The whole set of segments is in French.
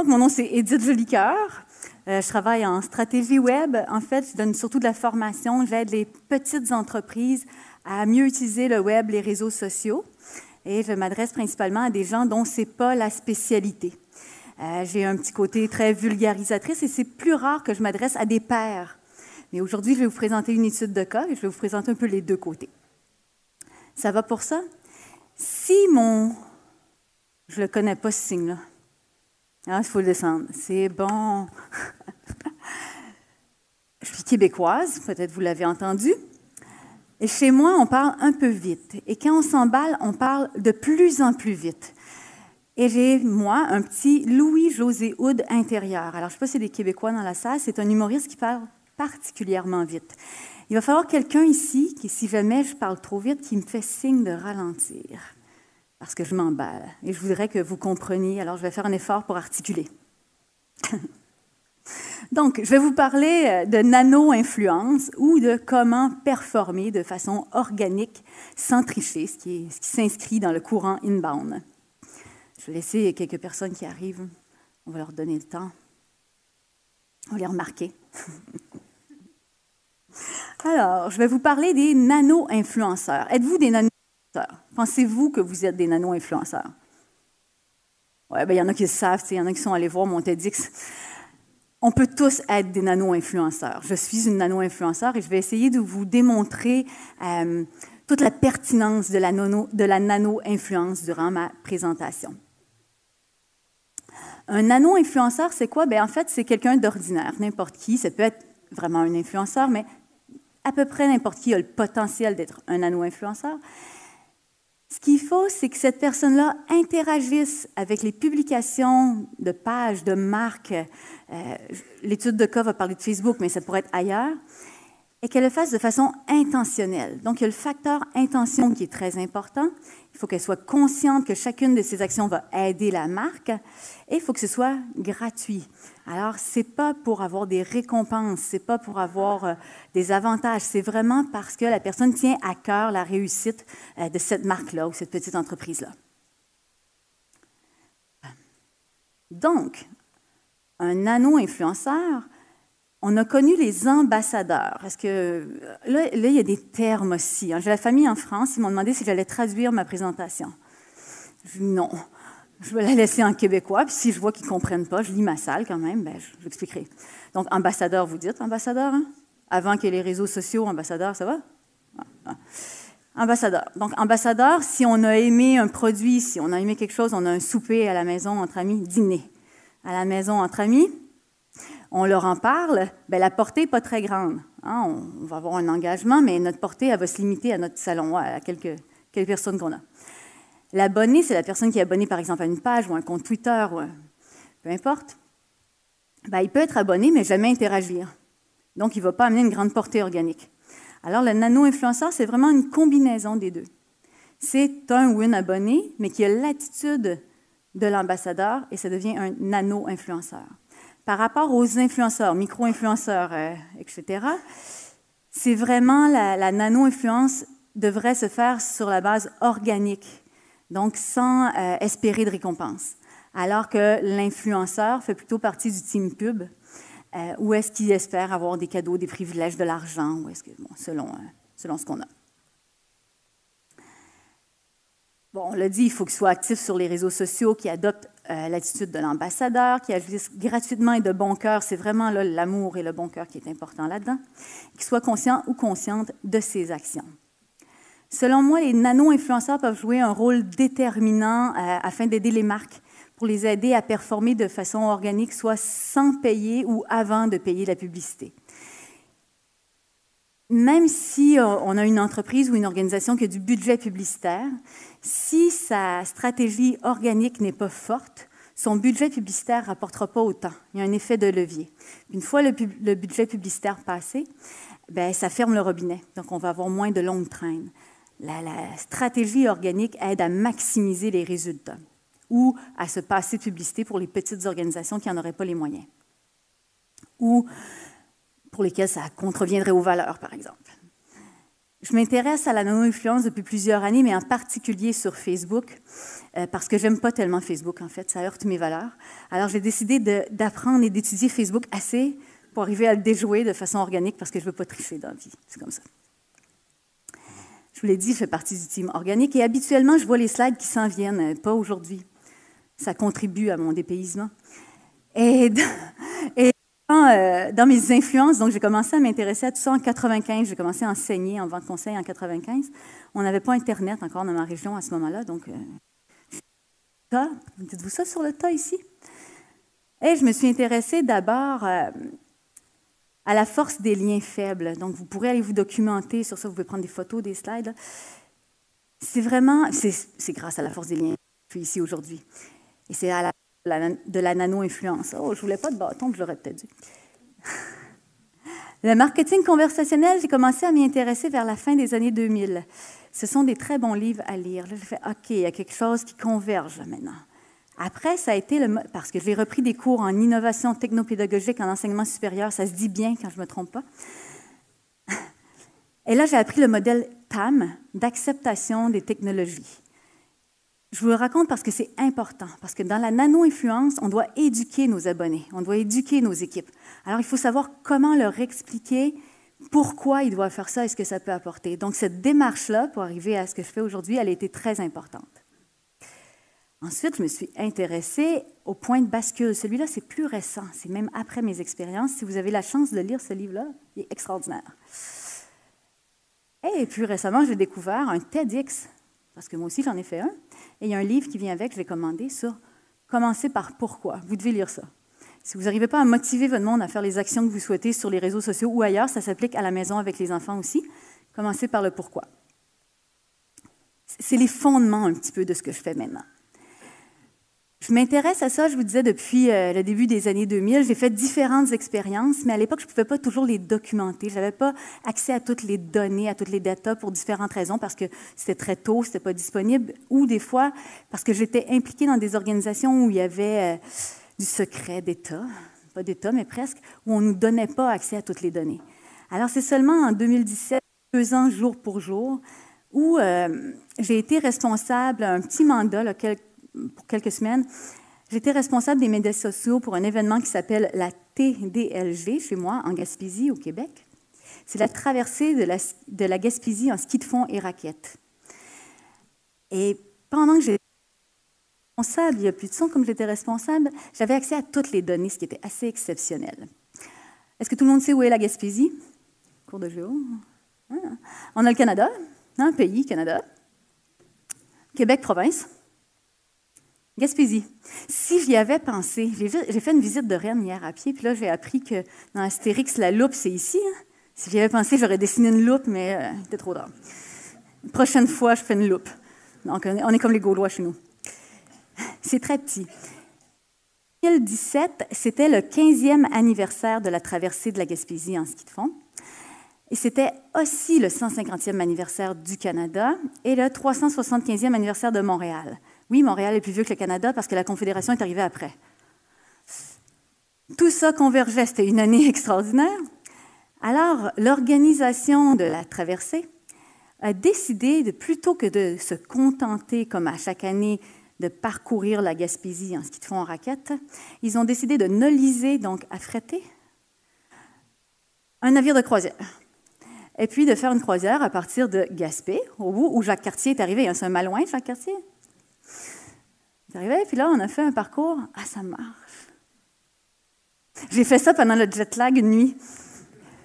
Donc, mon nom, c'est Édith Jolicoeur. Je travaille en stratégie web. En fait, je donne surtout de la formation. J'aide les petites entreprises à mieux utiliser le web, les réseaux sociaux. Et je m'adresse principalement à des gens dont ce n'est pas la spécialité. J'ai un petit côté très vulgarisatrice et c'est plus rare que je m'adresse à des pairs. Mais aujourd'hui, je vais vous présenter une étude de cas et je vais vous présenter un peu les deux côtés. Ça va pour ça? Si mon... Je ne le connais pas, ce signe-là. Ah, il faut le descendre. C'est bon. Je suis québécoise, peut-être vous l'avez entendu. Et chez moi, on parle un peu vite. Et quand on s'emballe, on parle de plus en plus vite. Et j'ai, moi, un petit Louis-José Hood intérieur. Alors, je ne sais pas si c'est des Québécois dans la salle, c'est un humoriste qui parle particulièrement vite. Il va falloir quelqu'un ici, qui, si jamais je parle trop vite, qui me fait signe de ralentir. Parce que je m'emballe. Et je voudrais que vous compreniez, alors je vais faire un effort pour articuler. Donc, je vais vous parler de nano-influence ou de comment performer de façon organique, sans tricher, ce qui s'inscrit dans le courant inbound. Je vais laisser quelques personnes qui arrivent. On va leur donner le temps. On va les remarquer. Alors, je vais vous parler des nano-influenceurs. Êtes-vous des nano-influenceurs? Pensez-vous que vous êtes des nano-influenceurs? Oui, bien, il y en a qui le savent, il y en a qui sont allés voir mon TEDx. On peut tous être des nano-influenceurs. Je suis une nano-influenceur et je vais essayer de vous démontrer toute la pertinence de la nano-influence durant ma présentation. Un nano-influenceur, c'est quoi? Bien, en fait, c'est quelqu'un d'ordinaire, n'importe qui. Ça peut être vraiment un influenceur, mais à peu près n'importe qui a le potentiel d'être un nano-influenceur. Ce qu'il faut, c'est que cette personne-là interagisse avec les publications de pages, de marques. L'étude de cas va parler de Facebook, mais ça pourrait être ailleurs. Et qu'elle le fasse de façon intentionnelle. Donc, il y a le facteur intention qui est très important. Il faut qu'elle soit consciente que chacune de ses actions va aider la marque. Et il faut que ce soit gratuit. Alors, ce n'est pas pour avoir des récompenses, ce n'est pas pour avoir des avantages. C'est vraiment parce que la personne tient à cœur la réussite de cette marque-là ou cette petite entreprise-là. Donc, un nano-influenceur, on a connu les ambassadeurs. Parce que là, il y a des termes aussi. J'ai la famille en France, ils m'ont demandé si j'allais traduire ma présentation. Je dis non, je vais la laisser en québécois, puis si je vois qu'ils ne comprennent pas, je lis ma salle quand même, bien, je l'expliquerai. Donc, ambassadeur, vous dites ambassadeur, hein? Avant qu'il y ait les réseaux sociaux, ambassadeur, ça va? Ambassadeur. Donc, ambassadeur, si on a aimé un produit, si on a aimé quelque chose, on a un souper à la maison entre amis, dîner à la maison entre amis, on leur en parle, bien, la portée n'est pas très grande. Hein? On va avoir un engagement, mais notre portée, elle va se limiter à notre salon, à quelques personnes qu'on a. L'abonné, c'est la personne qui est abonnée, par exemple, à une page ou un compte Twitter, ou peu importe. Bien, il peut être abonné, mais jamais interagir. Donc, il ne va pas amener une grande portée organique. Alors, le nano-influenceur, c'est vraiment une combinaison des deux. C'est un ou une abonné, mais qui a l'attitude de l'ambassadeur, et ça devient un nano-influenceur. Par rapport aux influenceurs, micro-influenceurs, etc., c'est vraiment la nano-influence devrait se faire sur la base organique, donc sans espérer de récompense. Alors que l'influenceur fait plutôt partie du team pub, où est-ce qu'il espère avoir des cadeaux, des privilèges, de l'argent, ou est-ce que, bon, selon ce qu'on a. Bon, on l'a dit, il faut qu'il soit actif sur les réseaux sociaux, qu'il adopte l'attitude de l'ambassadeur, qu'il agisse gratuitement et de bon cœur. C'est vraiment l'amour et le bon cœur qui est important là-dedans. Qu'il soit conscient ou consciente de ses actions. Selon moi, les nano-influenceurs peuvent jouer un rôle déterminant afin d'aider les marques, pour les aider à performer de façon organique, soit sans payer ou avant de payer la publicité. Même si on a une entreprise ou une organisation qui a du budget publicitaire, si sa stratégie organique n'est pas forte, son budget publicitaire ne rapportera pas autant. Il y a un effet de levier. Une fois le budget publicitaire passé, bien, ça ferme le robinet. Donc, on va avoir moins de longues traînes. La stratégie organique aide à maximiser les résultats ou à se passer de publicité pour les petites organisations qui n'en auraient pas les moyens ou pour lesquelles ça contreviendrait aux valeurs, par exemple. Je m'intéresse à la nano-influence depuis plusieurs années, mais en particulier sur Facebook, parce que j'aime pas tellement Facebook, en fait, ça heurte mes valeurs. Alors, j'ai décidé d'apprendre et d'étudier Facebook assez pour arriver à le déjouer de façon organique, parce que je veux pas tricher dans la vie, c'est comme ça. Je vous l'ai dit, je fais partie du team organique, et habituellement, je vois les slides qui s'en viennent, pas aujourd'hui. Ça contribue à mon dépaysement. Et dans mes influences, donc j'ai commencé à m'intéresser à tout ça en 95. J'ai commencé à enseigner en vente conseil en 95. On n'avait pas Internet encore dans ma région à ce moment-là, donc dites-vous ça sur le tas ici? Et je me suis intéressée d'abord à la force des liens faibles. Donc vous pourrez aller vous documenter sur ça, vous pouvez prendre des photos, des slides. C'est vraiment, c'est grâce à la force des liens que je suis ici aujourd'hui. Et c'est à de la nano-influence. Oh, je ne voulais pas de bâton, je l'aurais peut-être dû. Le marketing conversationnel, j'ai commencé à m'y intéresser vers la fin des années 2000. Ce sont des très bons livres à lire. Là, j'ai fait, OK, il y a quelque chose qui converge là, maintenant. Après, ça a été parce que j'ai repris des cours en innovation technopédagogique en enseignement supérieur, ça se dit bien quand je ne me trompe pas. Et là, j'ai appris le modèle TAM, d'acceptation des technologies. Je vous le raconte parce que c'est important, parce que dans la nano-influence, on doit éduquer nos abonnés, on doit éduquer nos équipes. Alors, il faut savoir comment leur expliquer pourquoi ils doivent faire ça et ce que ça peut apporter. Donc, cette démarche-là, pour arriver à ce que je fais aujourd'hui, elle a été très importante. Ensuite, je me suis intéressée au point de bascule. Celui-là, c'est plus récent, c'est même après mes expériences. Si vous avez la chance de lire ce livre-là, il est extraordinaire. Et plus récemment, j'ai découvert un TEDx, parce que moi aussi, j'en ai fait un. Et il y a un livre qui vient avec, je l'ai commandé, sur « Commencer par pourquoi ». Vous devez lire ça. Si vous n'arrivez pas à motiver votre monde à faire les actions que vous souhaitez sur les réseaux sociaux ou ailleurs, ça s'applique à la maison avec les enfants aussi. Commencez par le pourquoi. C'est les fondements un petit peu de ce que je fais maintenant. Je m'intéresse à ça, je vous disais, depuis le début des années 2000. J'ai fait différentes expériences, mais à l'époque, je ne pouvais pas toujours les documenter. Je n'avais pas accès à toutes les données, à toutes les datas pour différentes raisons, parce que c'était très tôt, ce n'était pas disponible, ou des fois parce que j'étais impliquée dans des organisations où il y avait du secret d'État, pas d'État, mais presque, où on ne nous donnait pas accès à toutes les données. Alors, c'est seulement en 2017, 2 ans jour pour jour, où j'ai été responsable, un petit mandat, là, pour quelques semaines, j'étais responsable des médias sociaux pour un événement qui s'appelle la TDLG, chez moi, en Gaspésie, au Québec. C'est la traversée de la Gaspésie en ski de fond et raquettes. Et pendant que j'étais responsable, il y a plus de son, comme j'étais responsable, j'avais accès à toutes les données, ce qui était assez exceptionnel. Est-ce que tout le monde sait où est la Gaspésie? Cours de géo. On a le Canada, un pays, Canada. Québec, province. Gaspésie. Si j'y avais pensé, j'ai fait une visite de Rennes hier à pied, puis là, j'ai appris que dans Astérix, la loupe, c'est ici. Hein? Si j'y avais pensé, j'aurais dessiné une loupe, mais c'était trop tard. Prochaine fois, je fais une loupe. Donc, on est comme les Gaulois chez nous. C'est très petit. En 2017, c'était le 15e anniversaire de la traversée de la Gaspésie en ski de fond. Et c'était aussi le 150e anniversaire du Canada et le 375e anniversaire de Montréal. Oui, Montréal est plus vieux que le Canada parce que la Confédération est arrivée après. Tout ça convergeait, c'était une année extraordinaire. Alors, l'organisation de la traversée a décidé, plutôt que de se contenter, comme à chaque année, de parcourir la Gaspésie en ski de fond en raquette, ils ont décidé de noliser, donc affréter, un navire de croisière. Et puis de faire une croisière à partir de Gaspé, au bout où Jacques Cartier est arrivé. C'est un malouin, Jacques Cartier. Il est arrivé, puis là, on a fait un parcours. Ah, ça marche. J'ai fait ça pendant le jet lag une nuit.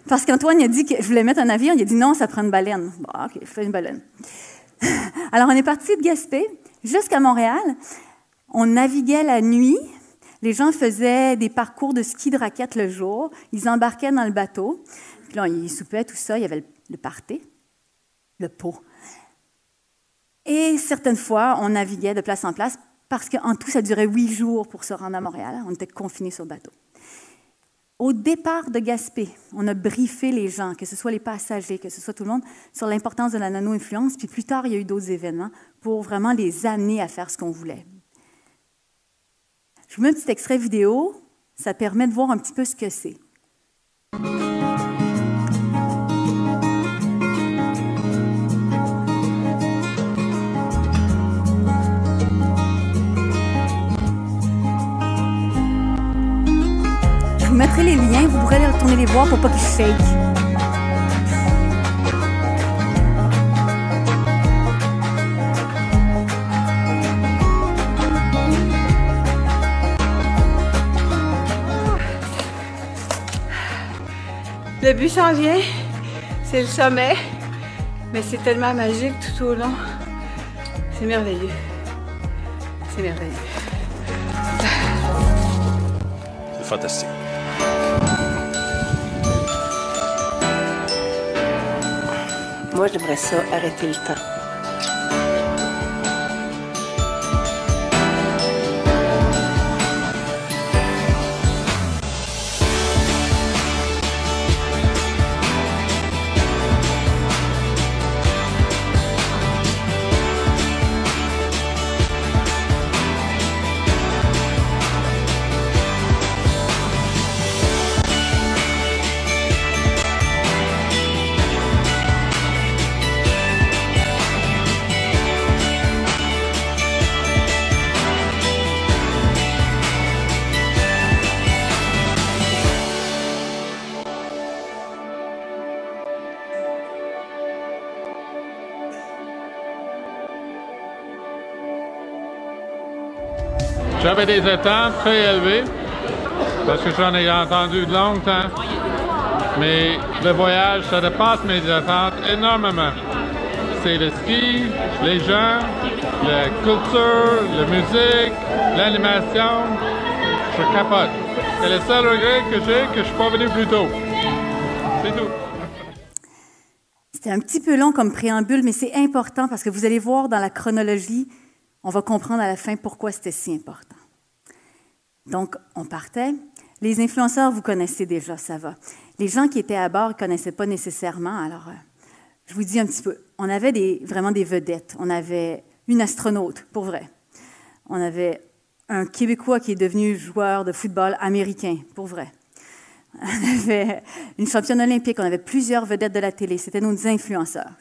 Parce qu'Antoine a dit que je voulais mettre un avion. Il a dit non, ça prend une baleine. Bon, OK, je fais une baleine. Alors, on est parti de Gaspé jusqu'à Montréal. On naviguait la nuit. Les gens faisaient des parcours de ski de raquette le jour. Ils embarquaient dans le bateau. Puis là, ils soupaient, tout ça. Il y avait le party, le pot. Et certaines fois, on naviguait de place en place parce qu'en tout, ça durait 8 jours pour se rendre à Montréal. On était confinés sur le bateau. Au départ de Gaspé, on a briefé les gens, que ce soit les passagers, que ce soit tout le monde, sur l'importance de la nano-influence. Puis plus tard, il y a eu d'autres événements pour vraiment les amener à faire ce qu'on voulait. Je vous mets un petit extrait vidéo. Ça permet de voir un petit peu ce que c'est. rien, vous pourrez aller retourner les voir pour pas qu'ils shake. Le but s'en vient, c'est le sommet, mais c'est tellement magique tout au long. C'est merveilleux. C'est merveilleux. C'est fantastique. Moi, j'aimerais ça arrêter le temps. J'avais des attentes très élevées parce que j'en ai entendu de longtemps. Mais le voyage, ça dépasse mes attentes énormément. C'est le ski, les gens, la culture, la musique, l'animation. Je capote. C'est le seul regret que j'ai que je suis pas venu plus tôt. C'est tout. C'était un petit peu long comme préambule, mais c'est important parce que vous allez voir dans la chronologie, on va comprendre à la fin pourquoi c'était si important. Donc, on partait. Les influenceurs, vous connaissez déjà, ça va. Les gens qui étaient à bord ne connaissaient pas nécessairement. Alors, je vous dis un petit peu. On avait vraiment des vedettes. On avait une astronaute, pour vrai. On avait un Québécois qui est devenu joueur de football américain, pour vrai. On avait une championne olympique. On avait plusieurs vedettes de la télé. C'était nos influenceurs.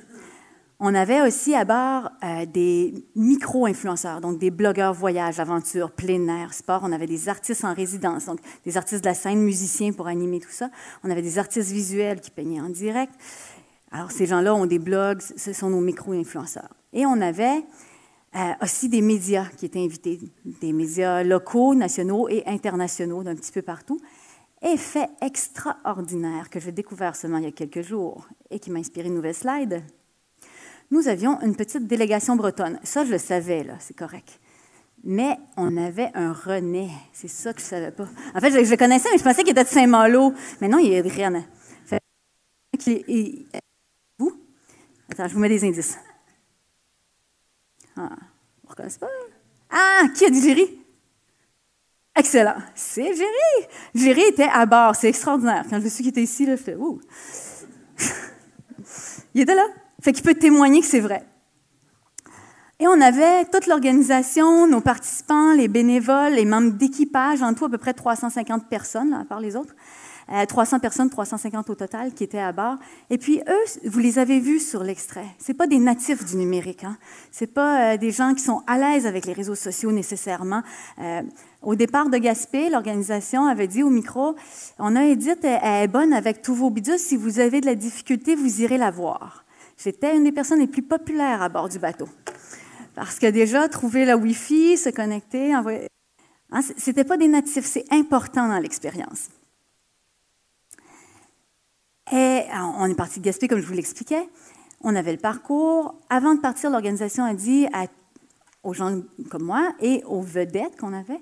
On avait aussi à bord des micro-influenceurs, donc des blogueurs voyage, aventure, plein air, sport. On avait des artistes en résidence, donc des artistes de la scène, musiciens pour animer tout ça. On avait des artistes visuels qui peignaient en direct. Alors, ces gens-là ont des blogs, ce sont nos micro-influenceurs. Et on avait aussi des médias qui étaient invités, des médias locaux, nationaux et internationaux d'un petit peu partout. Effet extraordinaire que j'ai découvert seulement il y a quelques jours et qui m'a inspiré une nouvelle slide. Nous avions une petite délégation bretonne. Ça, je le savais, là, c'est correct. Mais on avait un René. C'est ça que je ne savais pas. En fait, je le connaissais, mais je pensais qu'il était de Saint-Malo. Mais non, il est de Rennes. Vous? Attends, je vous mets des indices. Ah, on ne reconnaît pas? Ah, qui a dit Géry? Excellent. C'est Géry. Géry était à bord. C'est extraordinaire. Quand je suis qu'il était ici, là, je fais « Ouh! » Il était là. Fait qu'il peut témoigner que c'est vrai. Et on avait toute l'organisation, nos participants, les bénévoles, les membres d'équipage, en tout à peu près 350 personnes, là, à part les autres. 300 personnes, 350 au total, qui étaient à bord. Et puis, eux, vous les avez vus sur l'extrait. Ce n'est pas des natifs du numérique. Hein? Ce n'est pas des gens qui sont à l'aise avec les réseaux sociaux nécessairement. Au départ de Gaspé, l'organisation avait dit au micro, on a Edith, elle est bonne avec tous vos bidules. Si vous avez de la difficulté, vous irez la voir. J'étais une des personnes les plus populaires à bord du bateau. Parce que déjà, trouver la Wi-Fi, se connecter, envoyer... Hein, ce n'était pas des natifs, c'est important dans l'expérience. Et on est parti de Gaspé, comme je vous l'expliquais. On avait le parcours. Avant de partir, l'organisation a dit aux gens comme moi et aux vedettes qu'on avait,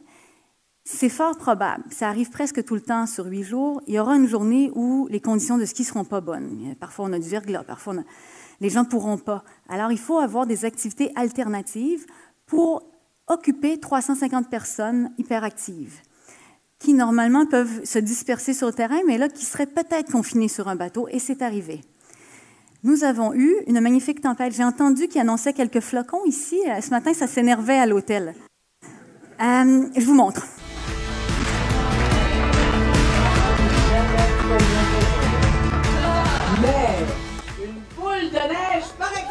c'est fort probable, ça arrive presque tout le temps sur 8 jours, il y aura une journée où les conditions de ski ne seront pas bonnes. Parfois, on a du verglas, parfois, les gens ne pourront pas. Alors, il faut avoir des activités alternatives pour occuper 350 personnes hyperactives qui, normalement, peuvent se disperser sur le terrain, mais là, qui seraient peut-être confinées sur un bateau, et c'est arrivé. Nous avons eu une magnifique tempête. J'ai entendu qu'il annonçait quelques flocons ici. Ce matin, ça s'énervait à l'hôtel. Je vous montre. Mais une boule de neige, par exemple!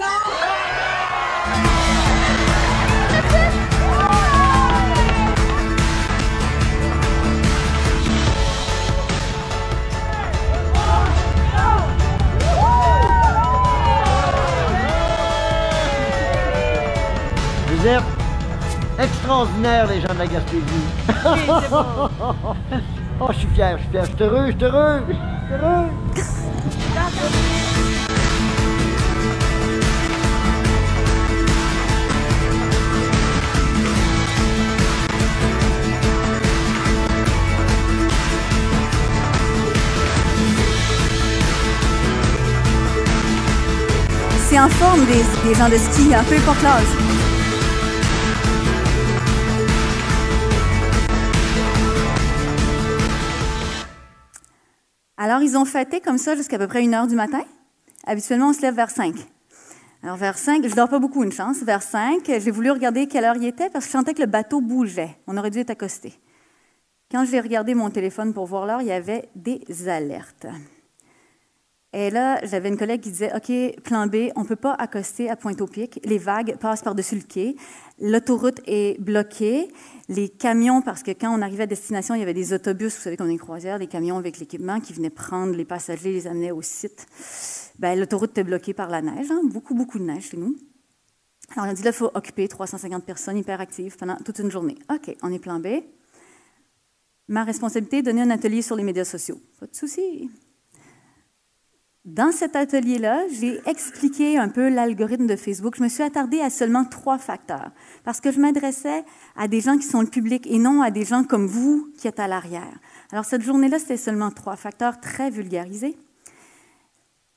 déserte. Extraordinaire, les gens de la Gaspésie. Oui, c'est bon. Oh, je suis fier, je suis heureux, je suis heureux, je suis heureux. C'est en forme des gens de ski, peu importe l'âge. Alors, ils ont fêté comme ça jusqu'à peu près 1h du matin. Habituellement, on se lève vers 5. Alors, vers 5, je dors pas beaucoup, une chance. Vers 5, j'ai voulu regarder quelle heure il était parce que je sentais que le bateau bougeait. On aurait dû être accosté. Quand j'ai regardé mon téléphone pour voir l'heure, il y avait des alertes. Et là, j'avais une collègue qui disait, OK, plan B, on ne peut pas accoster à Pointe-au-Pic. Les vagues passent par-dessus le quai. L'autoroute est bloquée. Les camions, parce que quand on arrivait à destination, il y avait des autobus, vous savez qu'on est croisière, des camions avec l'équipement qui venaient prendre les passagers, les amenaient au site. Bien, l'autoroute était bloquée par la neige, beaucoup, beaucoup de neige chez nous. Alors, on a dit, là, il faut occuper 350 personnes hyper actives pendant toute une journée. OK, on est plan B. Ma responsabilité est de donner un atelier sur les médias sociaux. Pas de souci. Dans cet atelier-là, j'ai expliqué un peu l'algorithme de Facebook. Je me suis attardée à seulement 3 facteurs, parce que je m'adressais à des gens qui sont le public et non à des gens comme vous qui êtes à l'arrière. Alors, cette journée-là, c'était seulement 3 facteurs très vulgarisés.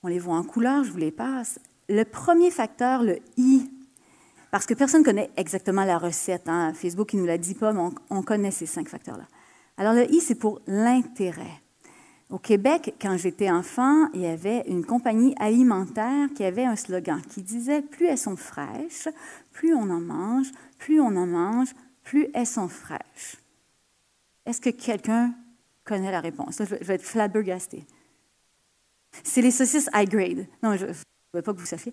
On les voit en couleur, je vous les passe. Le premier facteur, le I, parce que personne ne connaît exactement la recette. Facebook, il ne nous la dit pas, mais on connaît ces 5 facteurs-là. Alors, le I, c'est pour l'intérêt. Au Québec, quand j'étais enfant, il y avait une compagnie alimentaire qui avait un slogan qui disait « Plus elles sont fraîches, plus on en mange, plus on en mange, plus elles sont fraîches. » Est-ce que quelqu'un connaît la réponse? Là, je vais être flabbergastée. C'est les saucisses high grade. Non, je ne veux pas que vous sachiez.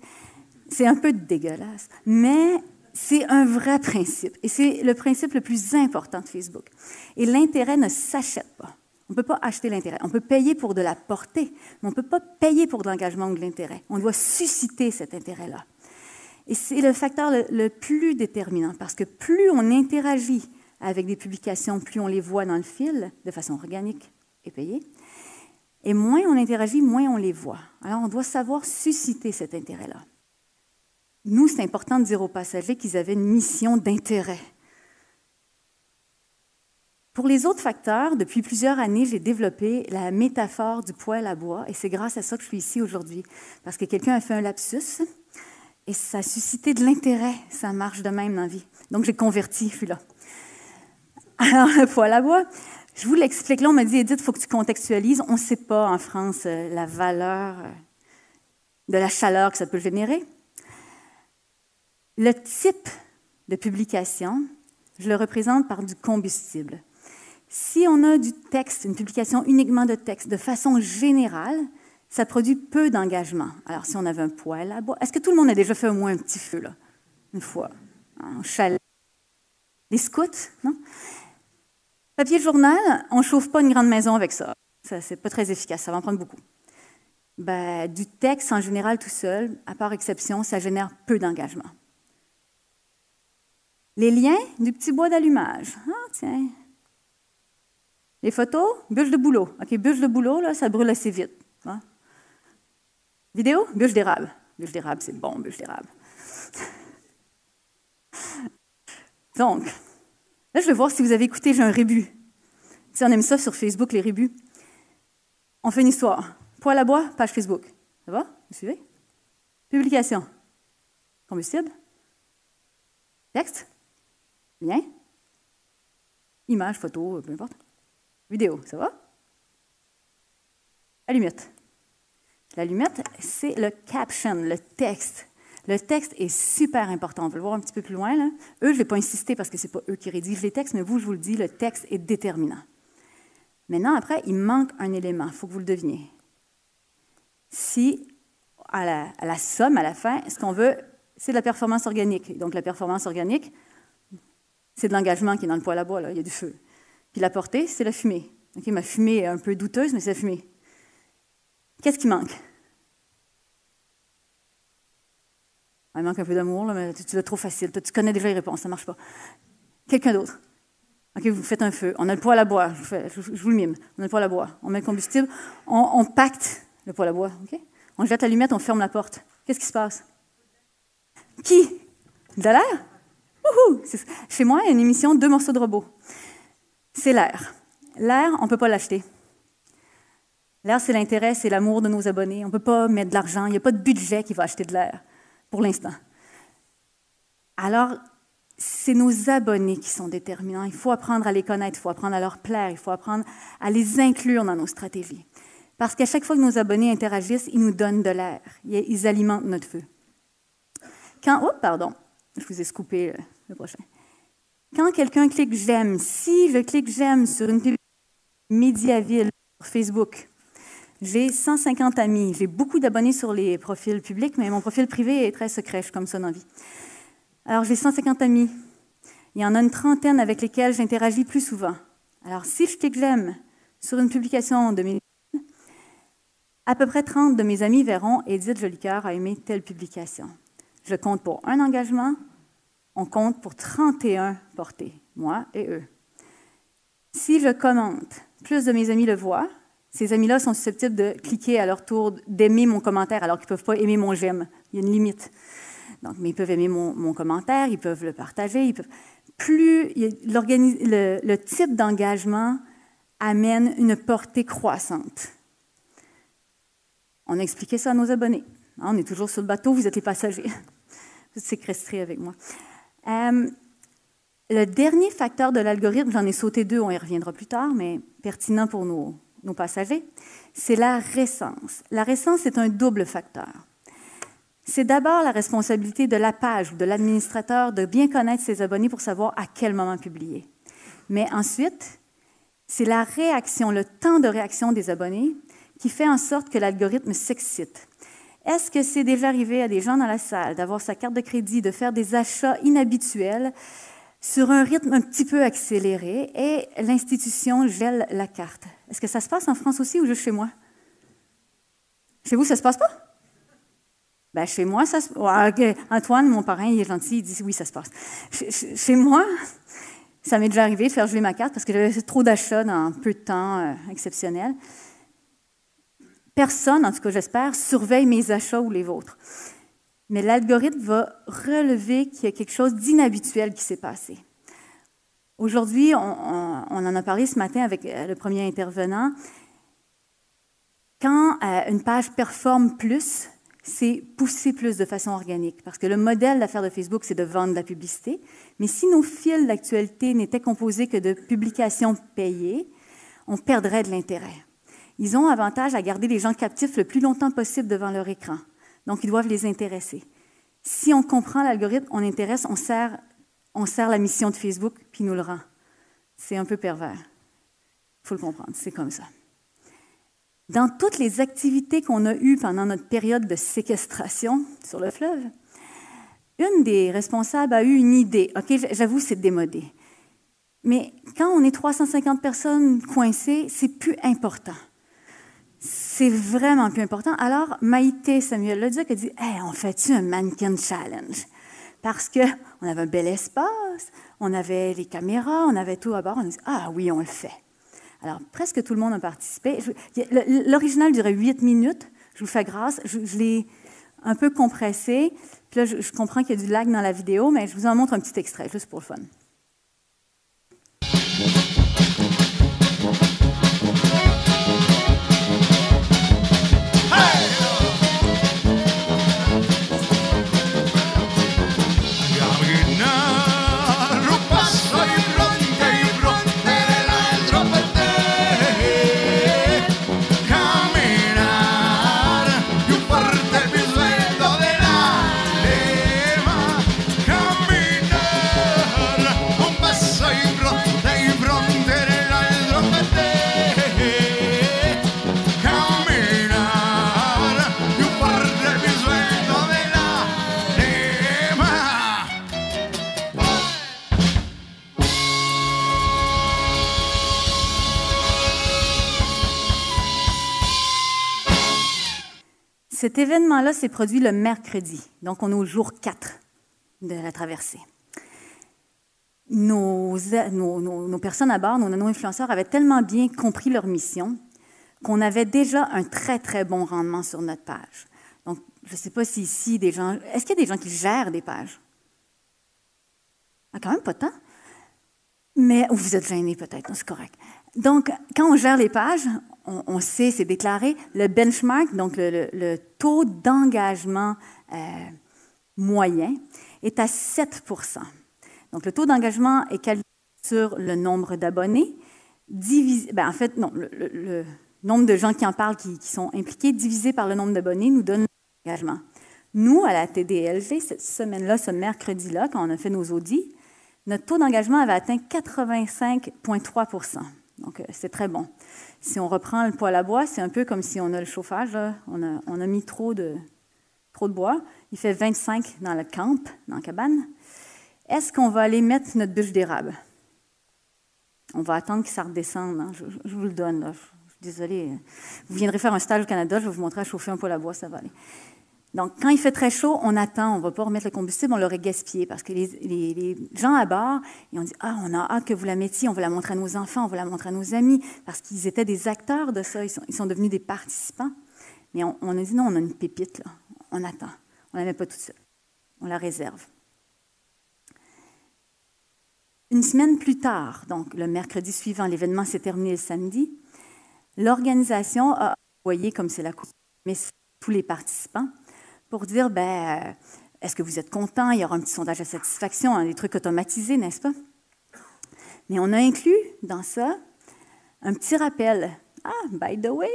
C'est un peu dégueulasse, mais c'est un vrai principe. Et c'est le principe le plus important de Facebook. Et l'intérêt ne s'achète pas. On ne peut pas acheter l'intérêt. On peut payer pour de la portée, mais on ne peut pas payer pour de l'engagement ou de l'intérêt. On doit susciter cet intérêt-là. Et c'est le facteur le plus déterminant, parce que plus on interagit avec des publications, plus on les voit dans le fil, de façon organique et payée, et moins on interagit, moins on les voit. Alors, on doit savoir susciter cet intérêt-là. Nous, c'est important de dire aux passagers qu'ils avaient une mission d'intérêt. Pour les autres facteurs, depuis plusieurs années, j'ai développé la métaphore du poêle à bois et c'est grâce à ça que je suis ici aujourd'hui. Parce que quelqu'un a fait un lapsus et ça a suscité de l'intérêt. Ça marche de même dans la vie. Donc, j'ai converti, je suis là. Alors, le poêle à bois, je vous l'explique. Là, on m'a dit, Edith, il faut que tu contextualises. On ne sait pas en France la valeur de la chaleur que ça peut générer. Le type de publication, je le représente par du combustible. Si on a du texte, une publication uniquement de texte, de façon générale, ça produit peu d'engagement. Alors, si on avait un poêle à bois, est-ce que tout le monde a déjà fait au moins un petit feu, là? Une fois, en chalet. Les scouts, non? Papier journal, on ne chauffe pas une grande maison avec ça. Ça, c'est pas très efficace, ça va en prendre beaucoup. Ben, du texte, en général, tout seul, à part exception, ça génère peu d'engagement. Les liens, du petit bois d'allumage. Ah, tiens. Les photos, bûche de bouleau. OK, bûche de bouleau, là, ça brûle assez vite. Hein? Vidéo, bûche d'érable. Bûche d'érable, c'est bon, bûche d'érable. Donc, là, je vais voir si vous avez écouté, j'ai un rébut. Si on aime ça sur Facebook, les rébus. On fait une histoire. Poêle à bois, page Facebook. Ça va? Vous suivez? Publication. Combustible. Texte. Lien. Image, photo, peu importe. Vidéo, ça va? Allumette. L'allumette, c'est le caption, le texte. Le texte est super important. On va le voir un petit peu plus loin. Là. Eux, je ne vais pas insister parce que ce n'est pas eux qui rédigent les textes, mais vous, je vous le dis, le texte est déterminant. Maintenant, après, il manque un élément. Il faut que vous le deviniez. Si, à la somme, à la fin, ce qu'on veut, c'est de la performance organique. Donc, la performance organique, c'est de l'engagement qui est dans le poêle à bois. Là. Il y a du feu. Puis la portée, c'est la fumée. Okay, ma fumée est un peu douteuse, mais c'est la fumée. Qu'est-ce qui manque? Il manque un peu d'amour, là, mais tu l'as trop facile. Tu connais déjà les réponses, ça ne marche pas. Quelqu'un d'autre. OK, vous faites un feu. On a le poêle à bois. Je vous le mime. On a le poêle à bois. On met le combustible. On pacte le poêle à bois. OK? On jette l'allumette, on ferme la porte. Qu'est-ce qui se passe? Qui? De l'air? Wouhou! Chez moi, il y a une émission 2 morceaux de robot. C'est l'air. L'air, on ne peut pas l'acheter. L'air, c'est l'intérêt, c'est l'amour de nos abonnés. On ne peut pas mettre de l'argent. Il n'y a pas de budget qui va acheter de l'air, pour l'instant. Alors, c'est nos abonnés qui sont déterminants. Il faut apprendre à les connaître, il faut apprendre à leur plaire, il faut apprendre à les inclure dans nos stratégies. Parce qu'à chaque fois que nos abonnés interagissent, ils nous donnent de l'air. Ils alimentent notre feu. Pardon, je vous ai scoopé le prochain. Quand quelqu'un clique « j'aime », si je clique « j'aime » sur une publication Mediaville sur Facebook, j'ai 150 amis. J'ai beaucoup d'abonnés sur les profils publics, mais mon profil privé est très secret, je suis comme ça dans la vie. Alors, j'ai 150 amis. Il y en a une trentaine avec lesquels j'interagis plus souvent. Alors, si je clique « j'aime » sur une publication de mes à peu près 30 de mes amis verront « Édith Jolicoeur a aimé telle publication ». Je compte pour un engagement, on compte pour 31 portées, moi et eux. Si je commente, plus de mes amis le voient, ces amis-là sont susceptibles de cliquer à leur tour, d'aimer mon commentaire, alors qu'ils ne peuvent pas aimer mon « j'aime ». Il y a une limite. Donc, mais ils peuvent aimer mon commentaire, ils peuvent le partager. Le type d'engagement amène une portée croissante. On a expliqué ça à nos abonnés. On est toujours sur le bateau, vous êtes les passagers. Vous êtes séquestrés avec moi. Le dernier facteur de l'algorithme, j'en ai sauté 2, on y reviendra plus tard, mais pertinent pour nos passagers, c'est la récence. La récence est un double facteur. C'est d'abord la responsabilité de la page ou de l'administrateur de bien connaître ses abonnés pour savoir à quel moment publier. Mais ensuite, c'est la réaction, le temps de réaction des abonnés qui fait en sorte que l'algorithme s'excite. Est-ce que c'est déjà arrivé à des gens dans la salle d'avoir sa carte de crédit, de faire des achats inhabituels sur un rythme un petit peu accéléré et l'institution gèle la carte? Est-ce que ça se passe en France aussi ou juste chez moi? Chez vous, ça se passe pas? Ben, chez moi, ça se passe. Okay. Antoine, mon parrain, il est gentil, il dit oui, ça se passe. Chez moi, ça m'est déjà arrivé de faire geler ma carte parce que j'avais trop d'achats dans peu de temps exceptionnel. Personne, en tout cas j'espère, surveille mes achats ou les vôtres. Mais l'algorithme va relever qu'il y a quelque chose d'inhabituel qui s'est passé. Aujourd'hui, on en a parlé ce matin avec le premier intervenant. Quand une page performe plus, c'est pousser plus de façon organique. Parce que le modèle d'affaires de Facebook, c'est de vendre de la publicité. Mais si nos fils d'actualité n'étaient composés que de publications payées, on perdrait de l'intérêt. Ils ont avantage à garder les gens captifs le plus longtemps possible devant leur écran. Donc, ils doivent les intéresser. Si on comprend l'algorithme, on intéresse, on sert la mission de Facebook, puis il nous le rend. C'est un peu pervers. Il faut le comprendre, c'est comme ça. Dans toutes les activités qu'on a eues pendant notre période de séquestration sur le fleuve, une des responsables a eu une idée. OK, j'avoue, c'est démodé. Mais quand on est 350 personnes coincées, c'est plus important. C'est vraiment plus important. Alors, Maïté Samuel Leduc a dit « Hey, on fait-tu un mannequin challenge? » Parce qu'on avait un bel espace, on avait les caméras, on avait tout à bord. On a dit « Ah oui, on le fait. » Alors, presque tout le monde a participé. L'original durait 8 minutes. Je vous fais grâce. Je l'ai un peu compressé. Puis là, je comprends qu'il y a du lag dans la vidéo, mais je vous en montre un petit extrait, juste pour le fun. cet événement-là s'est produit le mercredi. Donc, on est au jour 4 de la traversée. Nos personnes à bord, nos nano-influenceurs, avaient tellement bien compris leur mission qu'on avait déjà un très, très bon rendement sur notre page. Donc, je ne sais pas si ici, des gens... Est-ce qu'il y a des gens qui gèrent des pages? Ah, quand même pas tant. Mais vous êtes gênés peut-être, c'est correct. Donc, quand on gère les pages, on sait, c'est déclaré, le benchmark, donc le taux d'engagement moyen, est à 7 %. Donc, le taux d'engagement est calculé sur le nombre d'abonnés, divisé, en fait, non, le nombre de gens qui en parlent, qui sont impliqués, divisé par le nombre d'abonnés, nous donne l'engagement. Nous, à la TDLG, cette semaine-là, ce mercredi-là, quand on a fait nos audits, notre taux d'engagement avait atteint 85,3 %. Donc, c'est très bon. Si on reprend le poêle à bois, c'est un peu comme si on a le chauffage. Là. On a mis trop de bois. Il fait 25 dans le camp, dans la cabane. Est-ce qu'on va aller mettre notre bûche d'érable? On va attendre que ça redescende. Hein? Je vous le donne. Là. Je suis désolée. Vous viendrez faire un stage au Canada, je vais vous montrer à chauffer un poêle à bois, ça va aller. Donc, quand il fait très chaud, on attend, on ne va pas remettre le combustible, on l'aurait gaspillé parce que les gens à bord, ils ont dit « Ah, on a hâte que vous la mettiez, on va la montrer à nos enfants, on va la montrer à nos amis », parce qu'ils étaient des acteurs de ça, ils sont devenus des participants. Mais on a dit « Non, on a une pépite, là. On attend, on ne la met pas toute seule, on la réserve ». Une semaine plus tard, donc le mercredi suivant, l'événement s'est terminé le samedi, l'organisation a envoyé, comme c'est la coutume, mais tous les participants, pour dire, est-ce que vous êtes contents? Il y aura un petit sondage à satisfaction, hein, des trucs automatisés, n'est-ce pas? Mais on a inclus dans ça un petit rappel. Ah, by the way,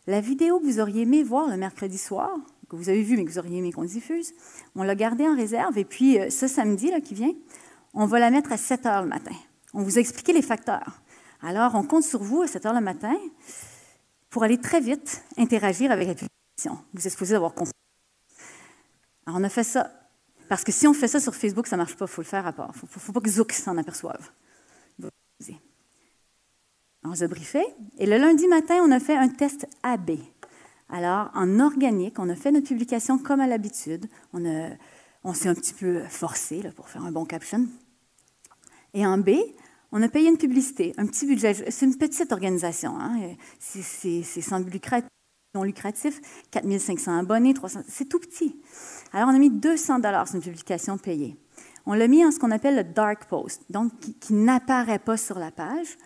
la vidéo que vous auriez aimé voir le mercredi soir, que vous avez vue, mais que vous auriez aimé qu'on diffuse, on l'a gardée en réserve. Et puis, ce samedi là, qui vient, on va la mettre à 7 h le matin. On vous a expliqué les facteurs. Alors, on compte sur vous à 7 h le matin pour aller très vite interagir avec la publication. Vous êtes supposé avoir compris. Alors, on a fait ça. Parce que si on fait ça sur Facebook, ça ne marche pas. Il faut le faire à part. Il ne faut pas que Zouk s'en aperçoive. On s'est briefé. Et le lundi matin, on a fait un test AB. Alors, en organique, on a fait notre publication comme à l'habitude. On s'est un petit peu forcé là, pour faire un bon caption. Et en B, on a payé une publicité, un petit budget. C'est une petite organisation. Hein? C'est sans but non lucratif. 4 500 abonnés, 300, c'est tout petit. Alors, on a mis 200 $ sur une publication payée. On l'a mis en ce qu'on appelle le dark post, donc qui n'apparaît pas sur la page.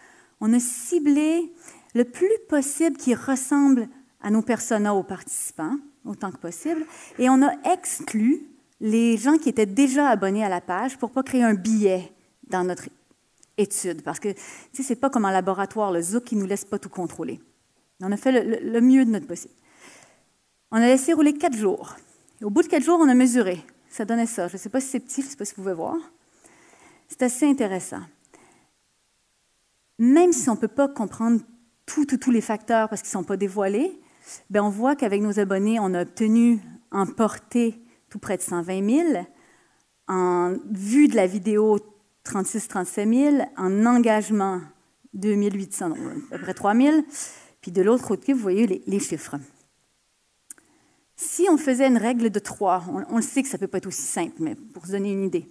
On a ciblé le plus possible qui ressemble à nos personas, aux participants, autant que possible, et on a exclu les gens qui étaient déjà abonnés à la page pour ne pas créer un biais dans notre étude, parce que ce n'est pas comme en laboratoire, le Zouk qui ne nous laisse pas tout contrôler. On a fait le mieux de notre possible. On a laissé rouler 4 jours. Et au bout de 4 jours, on a mesuré. Ça donnait ça. Je ne sais pas si c'est petit, je ne sais pas si vous pouvez voir. C'est assez intéressant. Même si on ne peut pas comprendre tous les facteurs parce qu'ils ne sont pas dévoilés, on voit qu'avec nos abonnés, on a obtenu en portée tout près de 120 000, en vue de la vidéo 36-37 000, en engagement 2 800, donc à peu près 3 000. Puis de l'autre côté, vous voyez les chiffres. Si on faisait une règle de 3, on le sait que ça ne peut pas être aussi simple, mais pour se donner une idée,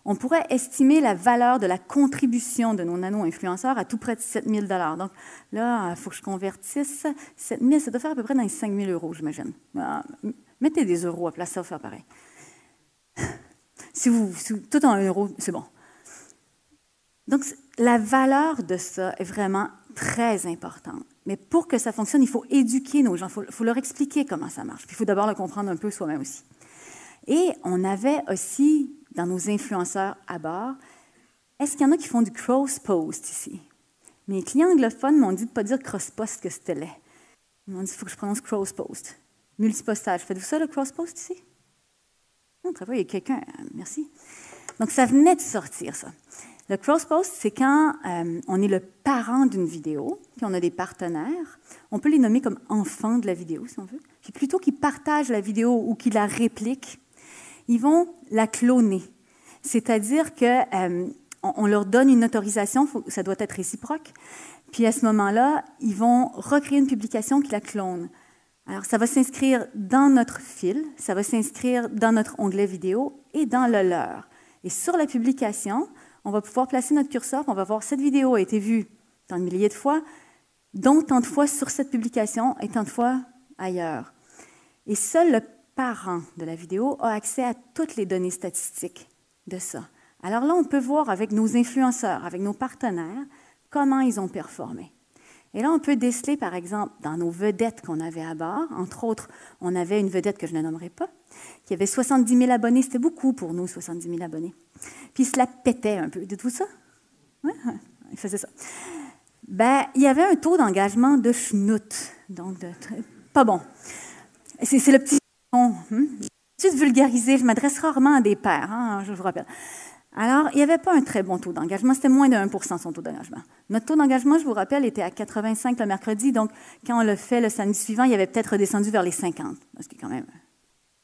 on pourrait estimer la valeur de la contribution de nos nano-influenceurs à tout près de 7 000 $. Donc là, il faut que je convertisse. 7 000, ça doit faire à peu près dans les 5 000 €, j'imagine. Mettez des euros à place, ça va faire pareil. Si tout en €, c'est bon. Donc, la valeur de ça est vraiment très importante. Mais pour que ça fonctionne, il faut éduquer nos gens, il faut leur expliquer comment ça marche. Puis il faut d'abord le comprendre un peu soi-même aussi. Et on avait aussi, dans nos influenceurs à bord, est-ce qu'il y en a qui font du cross-post ici? Mes clients anglophones m'ont dit de ne pas dire cross-post que c'était laid. Ils m'ont dit qu'il faut que je prononce cross-post. Multipostage. Faites-vous ça, le cross-post ici? Non, très bien, il y a quelqu'un. Merci. Donc, ça venait de sortir, ça. Le cross-post, c'est quand on est le parent d'une vidéo, puis on a des partenaires. On peut les nommer comme enfants de la vidéo, si on veut. Puis plutôt qu'ils partagent la vidéo ou qu'ils la répliquent, ils vont la cloner. C'est-à-dire qu'on leur donne une autorisation, ça doit être réciproque. Puis à ce moment-là, ils vont recréer une publication qui la clone. Alors, ça va s'inscrire dans notre fil, ça va s'inscrire dans notre onglet vidéo et dans le leur. Et sur la publication, on va pouvoir placer notre curseur, on va voir cette vidéo a été vue tant de milliers de fois, dont tant de fois sur cette publication et tant de fois ailleurs. Et seul le parent de la vidéo a accès à toutes les données statistiques de ça. Alors là, on peut voir avec nos influenceurs, avec nos partenaires, comment ils ont performé. Et là, on peut déceler, par exemple, dans nos vedettes qu'on avait à bord, entre autres, on avait une vedette que je ne nommerai pas, qui avait 70 000 abonnés. C'était beaucoup pour nous, 70 000 abonnés. Puis il se la pétait un peu. Dites-vous ça? Oui, il faisait ça. Ben, il y avait un taux d'engagement de schnout, donc pas bon. C'est le petit son. Juste vulgarisé, je m'adresse rarement à des pères, hein, je vous rappelle. Alors, il n'y avait pas un très bon taux d'engagement, c'était moins de 1% son taux d'engagement. Notre taux d'engagement, je vous rappelle, était à 85 le mercredi, donc quand on le fait le samedi suivant, il avait peut-être redescendu vers les 50, ce qui est quand même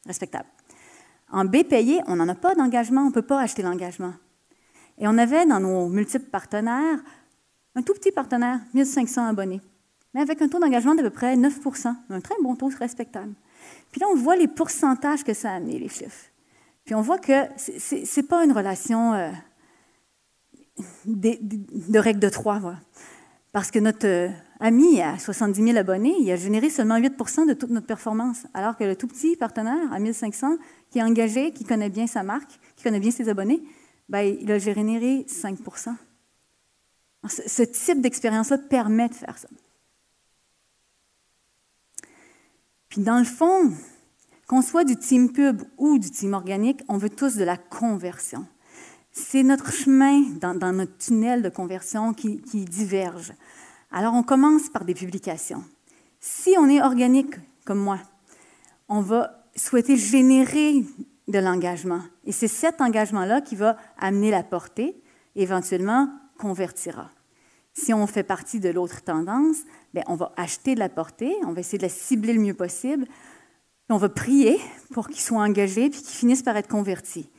respectable. En B payé, on n'en a pas d'engagement, on ne peut pas acheter l'engagement. Et on avait dans nos multiples partenaires, un tout petit partenaire, 1500 abonnés, mais avec un taux d'engagement d'à peu près 9%, un très bon taux respectable. Puis là, on voit les pourcentages que ça a amené, les chiffres. Puis on voit que ce n'est pas une relation de règle de 3. Voilà. Parce que notre ami à 70 000 abonnés, il a généré seulement 8% de toute notre performance. Alors que le tout petit partenaire à 1500, qui est engagé, qui connaît bien sa marque, qui connaît bien ses abonnés, ben, il a généré 5%. Alors, ce type d'expérience-là permet de faire ça. Puis dans le fond, qu'on soit du team pub ou du team organique, on veut tous de la conversion. C'est notre chemin dans notre tunnel de conversion qui diverge. Alors, on commence par des publications. Si on est organique, comme moi, on va souhaiter générer de l'engagement. Et c'est cet engagement-là qui va amener la portée, éventuellement convertira. Si on fait partie de l'autre tendance, bien, on va acheter de la portée, on va essayer de la cibler le mieux possible, on va prier pour qu'ils soient engagés et qu'ils finissent par être convertis.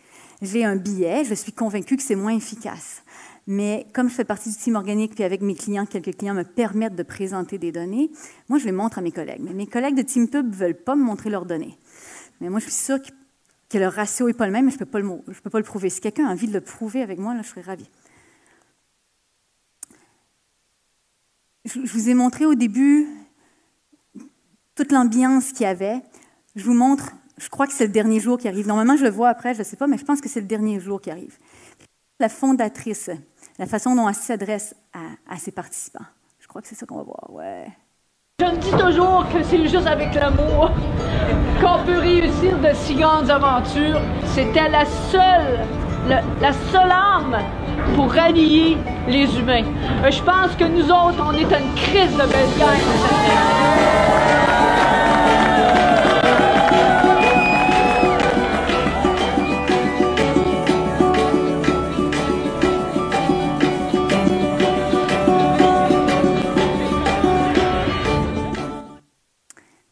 J'ai un billet, je suis convaincue que c'est moins efficace. Mais comme je fais partie du team organique, puis avec mes clients, quelques clients me permettent de présenter des données, moi, je les montre à mes collègues. Mais mes collègues de Team Pub ne veulent pas me montrer leurs données. Mais moi, je suis sûre que le ratio n'est pas le même, mais je ne peux pas le prouver. Si quelqu'un a envie de le prouver avec moi, là, je serais ravie. Je vous ai montré au début toute l'ambiance qu'il y avait. Je vous montre, je crois que c'est le dernier jour qui arrive. Normalement, je le vois après, je ne sais pas, mais je pense que c'est le dernier jour qui arrive. La fondatrice, la façon dont elle s'adresse à ses participants. Je crois que c'est ça qu'on va voir, ouais. Je me dis toujours que c'est juste avec l'amour qu'on peut réussir de si grandes aventures. C'était la seule arme pour rallier les humains. Je pense que nous autres, on est une crise de belle gang.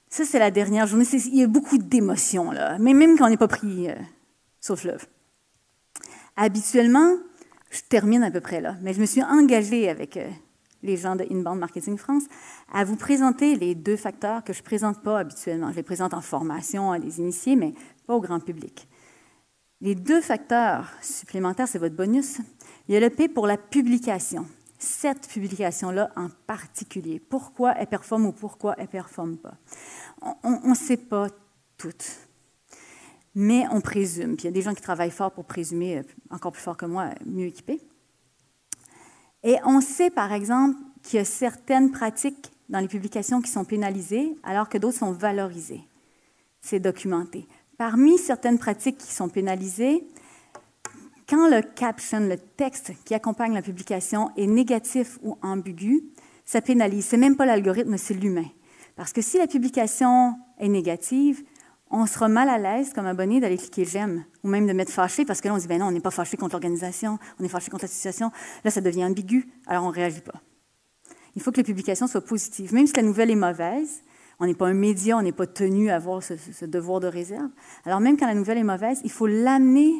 Ça, c'est la dernière journée. Il y a beaucoup d'émotions, là, mais même quand on n'est pas pris sur le fleuve. Habituellement, je termine à peu près là, mais je me suis engagée avec les gens de Inbound Marketing France à vous présenter les 2 facteurs que je ne présente pas habituellement. Je les présente en formation à des initiés, mais pas au grand public. Les 2 facteurs supplémentaires, c'est votre bonus. Il y a le P pour la publication. Cette publication-là en particulier. Pourquoi elle performe ou pourquoi elle ne performe pas. On ne sait pas toutes, mais on présume. Puis il y a des gens qui travaillent fort pour présumer, encore plus fort que moi, mieux équipés. Et on sait, par exemple, qu'il y a certaines pratiques dans les publications qui sont pénalisées, alors que d'autres sont valorisées. C'est documenté. Parmi certaines pratiques qui sont pénalisées, quand le caption, le texte qui accompagne la publication est négatif ou ambigu, ça pénalise. Ce n'est même pas l'algorithme, c'est l'humain. Parce que si la publication est négative, on sera mal à l'aise comme abonné d'aller cliquer « j'aime » ou même de mettre « fâché » parce que là, on dit « ben non, on n'est pas fâché contre l'organisation, on est fâché contre l'association ». Là, ça devient ambigu, alors on ne réagit pas. Il faut que la publication soit positive. Même si la nouvelle est mauvaise, on n'est pas un média, on n'est pas tenu à avoir ce devoir de réserve. Alors même quand la nouvelle est mauvaise, il faut l'amener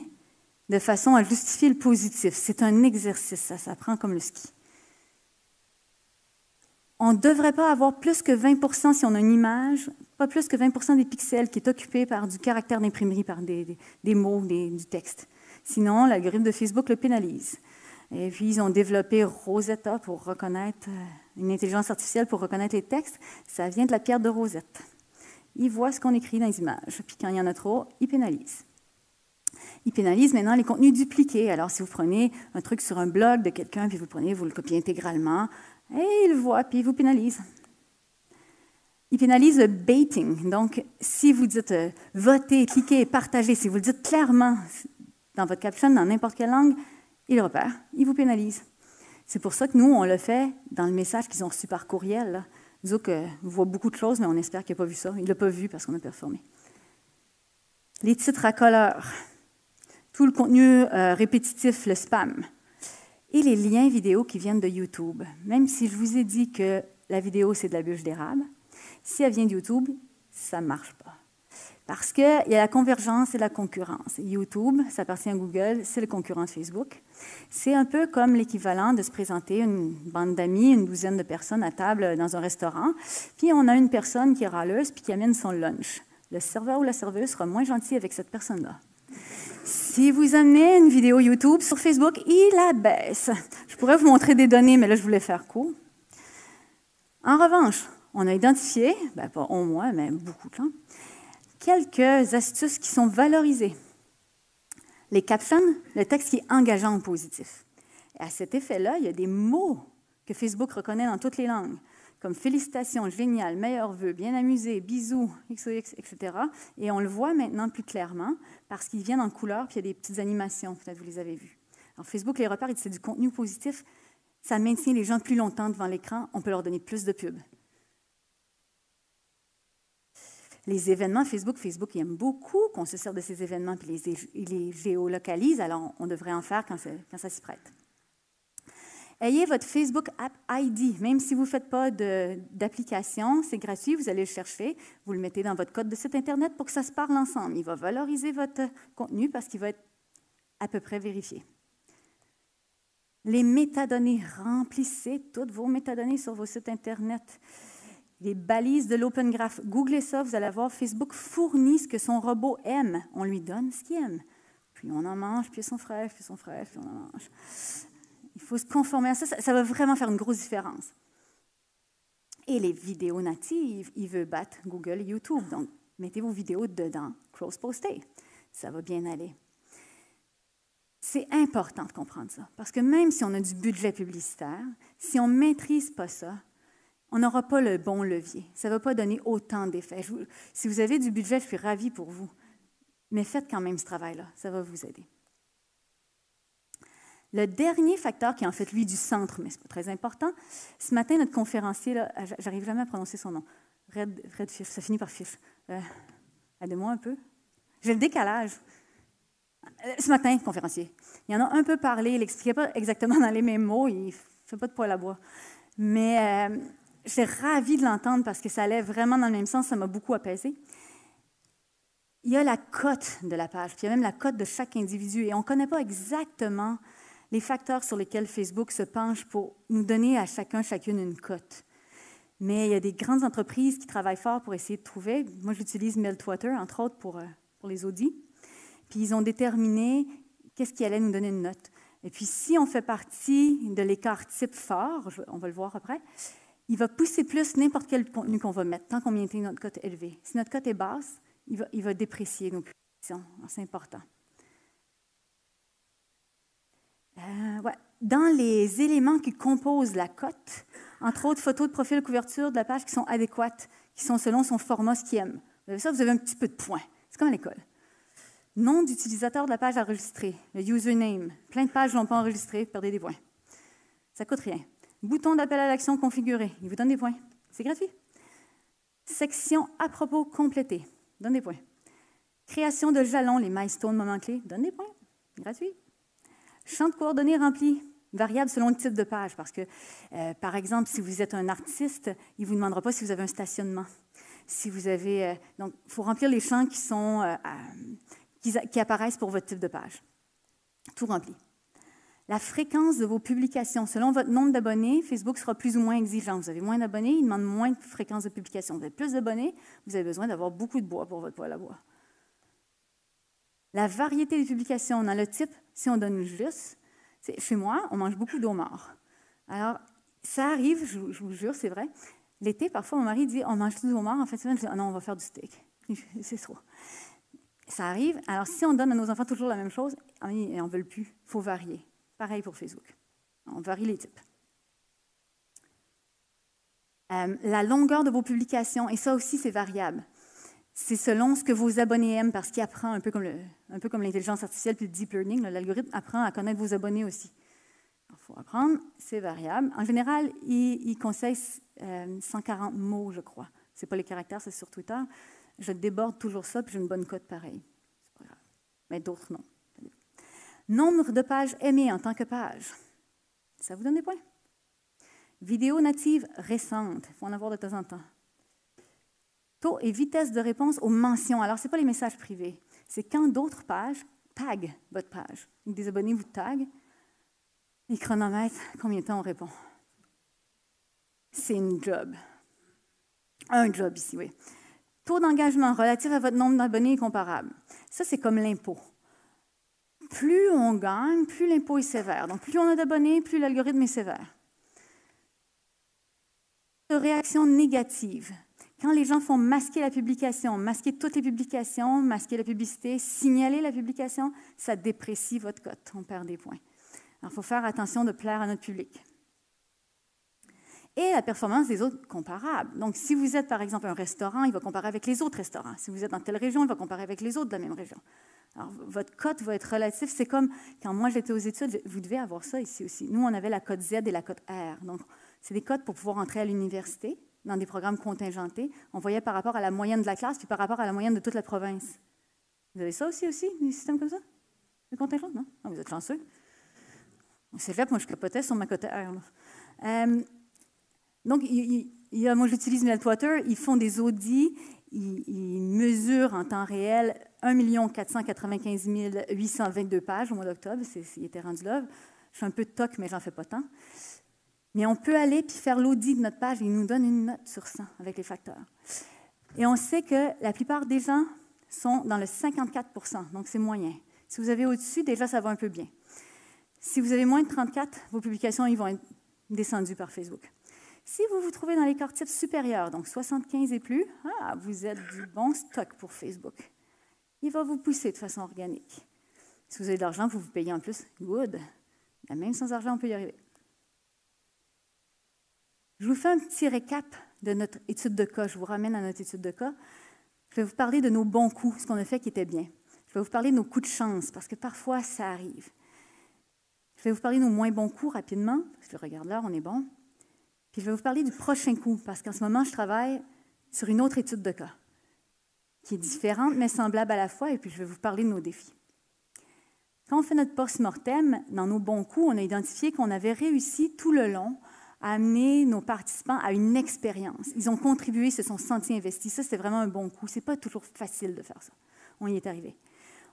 de façon à justifier le positif. C'est un exercice, ça s'apprend comme le ski. On ne devrait pas avoir plus que 20% si on a une image, pas plus que 20 des pixels qui est occupé par du caractère d'imprimerie, par des mots, du texte. Sinon, l'algorithme de Facebook le pénalise. Et puis, ils ont développé Rosetta pour reconnaître, une intelligence artificielle pour reconnaître les textes. Ça vient de la pierre de Rosette. Ils voient ce qu'on écrit dans les images. Puis quand il y en a trop, ils pénalisent. Ils pénalisent maintenant les contenus dupliqués. Alors, si vous prenez un truc sur un blog de quelqu'un, puis vous le copiez intégralement, et ils le voient, puis ils vous pénalisent. Ils pénalisent le baiting. Donc, si vous dites votez, cliquez, partagez, si vous le dites clairement dans votre caption, dans n'importe quelle langue, ils le repèrent, ils vous pénalisent. C'est pour ça que nous, on le fait dans le message qu'ils ont reçu par courriel. Là. Nous autres, on voit beaucoup de choses, mais on espère qu'il n'a pas vu ça. Il ne l'a pas vu parce qu'on a performé. Les titres racoleurs, tout le contenu répétitif, le spam, et les liens vidéo qui viennent de YouTube. Même si je vous ai dit que la vidéo, c'est de la bûche d'érable, si elle vient de YouTube, ça ne marche pas. Parce qu'il y a la convergence et la concurrence. YouTube, ça appartient à Google, c'est le concurrent de Facebook. C'est un peu comme l'équivalent de se présenter une bande d'amis, une douzaine de personnes à table dans un restaurant, puis on a une personne qui est râleuse puis qui amène son lunch. Le serveur ou la serveuse sera moins gentil avec cette personne-là. Si vous amenez une vidéo YouTube sur Facebook, il la baisse. Je pourrais vous montrer des données, mais là, je voulais faire court. En revanche, on a identifié, pas au moins, mais beaucoup de gens, quelques astuces qui sont valorisées. Les captions, le texte qui est engageant ou positif. Et à cet effet-là, il y a des mots que Facebook reconnaît dans toutes les langues, comme félicitations, génial, meilleurs vœux, bien amusé, bisous, XOX, etc. Et on le voit maintenant plus clairement parce qu'ils viennent en couleur, puis il y a des petites animations, peut-être vous les avez vues. Alors Facebook les repère, c'est du contenu positif, ça maintient les gens plus longtemps devant l'écran, on peut leur donner plus de pubs. Les événements Facebook il aime beaucoup qu'on se sert de ces événements puis il les géolocalise, alors on devrait en faire quand ça s'y prête. Ayez votre Facebook App ID, même si vous ne faites pas d'application, c'est gratuit, vous allez le chercher, vous le mettez dans votre code de site Internet pour que ça se parle ensemble. Il va valoriser votre contenu parce qu'il va être à peu près vérifié. Les métadonnées, remplissez toutes vos métadonnées sur vos sites Internet. Les balises de l'Open Graph. Googlez ça, vous allez voir, Facebook fournit ce que son robot aime. On lui donne ce qu'il aime. Puis on en mange, puis ils sont fraîches, puis on en mange. Il faut se conformer à ça. Ça va vraiment faire une grosse différence. Et les vidéos natives, il veut battre Google et YouTube. Donc, mettez vos vidéos dedans, cross-postez. Ça va bien aller. C'est important de comprendre ça. Parce que même si on a du budget publicitaire, si on ne maîtrise pas ça, on n'aura pas le bon levier. Ça ne va pas donner autant d'effets. Si vous avez du budget, je suis ravie pour vous. Mais faites quand même ce travail-là. Ça va vous aider. Le dernier facteur, qui est en fait, lui, du centre, mais ce n'est pas très important, ce matin, notre conférencier, j'arrive jamais à prononcer son nom, Red Fish, ça finit par Fish. Aidez-moi un peu. J'ai le décalage. Ce matin, conférencier, il en a un peu parlé, il n'expliquait pas exactement dans les mêmes mots, il ne fait pas de poil à bois. Mais j'étais ravie de l'entendre parce que ça allait vraiment dans le même sens, ça m'a beaucoup apaisé. Il y a la cote de la page, puis il y a même la cote de chaque individu, et on ne connaît pas exactement les facteurs sur lesquels Facebook se penche pour nous donner à chacune une cote. Mais il y a des grandes entreprises qui travaillent fort pour essayer de trouver. Moi, j'utilise Meltwater, entre autres, pour les audits. Puis ils ont déterminé qu'est-ce qui allait nous donner une note. Et puis, si on fait partie de l'écart type fort, on va le voir après, il va pousser plus n'importe quel contenu qu'on va mettre, tant qu'on maintient notre cote élevée. Si notre cote est basse, il va déprécier nos publications. C'est important. Ouais. Dans les éléments qui composent la cote, entre autres photos de profil, couverture de la page qui sont adéquates, qui sont selon son format, ce qu'il aime. Vous avez ça, vous avez un petit peu de points. C'est comme à l'école. Nom d'utilisateur de la page enregistrée, le username. Plein de pages ne l'ont pas enregistré, vous perdez des points. Ça ne coûte rien. Bouton d'appel à l'action configuré, il vous donne des points. C'est gratuit. Section à propos complétée, donne des points. Création de jalons, les milestones, moments clés, donne des points. Gratuit. Champ de coordonnées rempli, variable selon le type de page, parce que, par exemple, si vous êtes un artiste, il ne vous demandera pas si vous avez un stationnement. Si vous avez, donc, il faut remplir les champs qui apparaissent pour votre type de page. Tout rempli. La fréquence de vos publications. Selon votre nombre d'abonnés, Facebook sera plus ou moins exigeant. Vous avez moins d'abonnés, il demande moins de fréquence de publication. Vous avez plus d'abonnés, vous avez besoin d'avoir beaucoup de bois pour votre poêle à bois. La variété des publications, dans le type, si on donne juste, chez moi, on mange beaucoup d'homards. Alors, ça arrive, je vous jure, c'est vrai. L'été, parfois, mon mari dit, on mange tout du homard. En fait, je dis, ah non, on va faire du steak. C'est ça. Ça arrive. Alors, si on donne à nos enfants toujours la même chose, ils n'en veulent plus. Il faut varier. Pareil pour Facebook. On varie les types. La longueur de vos publications, et ça aussi, c'est variable. C'est selon ce que vos abonnés aiment, parce qu'il apprend un peu comme l'intelligence artificielle puis le deep learning. L'algorithme apprend à connaître vos abonnés aussi. Il faut apprendre, c'est variable. En général, il conseille 140 mots, je crois. Ce n'est pas les caractères, c'est sur Twitter. Je déborde toujours ça, puis j'ai une bonne cote pareille. C'est pas grave. Mais d'autres, non. Nombre de pages aimées en tant que page. Ça vous donne des points? Vidéos natives récentes. Il faut en avoir de temps en temps. Taux et vitesse de réponse aux mentions. Alors, ce n'est pas les messages privés. C'est quand d'autres pages taguent votre page. Des abonnés vous taguent. Les chronomètres, combien de temps on répond? C'est une job. Un job ici, oui. Taux d'engagement relatif à votre nombre d'abonnés est comparable. Ça, c'est comme l'impôt. Plus on gagne, plus l'impôt est sévère. Donc, plus on a d'abonnés, plus l'algorithme est sévère. De réaction négative. Quand les gens font masquer la publication, masquer toutes les publications, masquer la publicité, signaler la publication, ça déprécie votre cote. On perd des points. Alors, il faut faire attention de plaire à notre public. Et la performance des autres comparables. Donc, si vous êtes, par exemple, un restaurant, il va comparer avec les autres restaurants. Si vous êtes dans telle région, il va comparer avec les autres de la même région. Alors, votre cote va être relative. C'est comme quand moi, j'étais aux études, vous devez avoir ça ici aussi. Nous, on avait la cote Z et la cote R. Donc, c'est des cotes pour pouvoir entrer à l'université, dans des programmes contingentés. On voyait par rapport à la moyenne de la classe, puis par rapport à la moyenne de toute la province. Vous avez ça aussi, des systèmes comme ça? Des contingents, non? Ah, vous êtes chanceux. Au cégep, moi, je capotais sur ma cote R. Donc, moi, j'utilise Meltwater. Ils font des audits. Ils mesurent en temps réel 1 495 822 pages au mois d'octobre. Il était rendu là. Je suis un peu toc, mais j'en fais pas tant. Mais on peut aller puis faire l'audit de notre page et ils nous donnent une note sur 100 avec les facteurs. Et on sait que la plupart des gens sont dans le 54 %, donc c'est moyen. Si vous avez au-dessus, déjà, ça va un peu bien. Si vous avez moins de 34, vos publications ils vont être descendues par Facebook. Si vous vous trouvez dans les corps types supérieurs, donc 75 et plus, vous êtes du bon stock pour Facebook. Il va vous pousser de façon organique. Si vous avez de l'argent, vous payez en plus, good. Mais même sans argent, on peut y arriver. Je vous fais un petit récap de notre étude de cas. Je vous ramène à notre étude de cas. Je vais vous parler de nos bons coups, ce qu'on a fait qui était bien. Je vais vous parler de nos coups de chance, parce que parfois, ça arrive. Je vais vous parler de nos moins bons coups rapidement, parce que je regarde l'heure, on est bon. Puis je vais vous parler du prochain coup, parce qu'en ce moment, je travaille sur une autre étude de cas, qui est différente, mais semblable à la fois, et puis je vais vous parler de nos défis. Quand on fait notre post-mortem, dans nos bons coups, on a identifié qu'on avait réussi tout le long à amener nos participants à une expérience. Ils ont contribué, se sont sentis investis. Ça, c'était vraiment un bon coup. Ce n'est pas toujours facile de faire ça. On y est arrivé.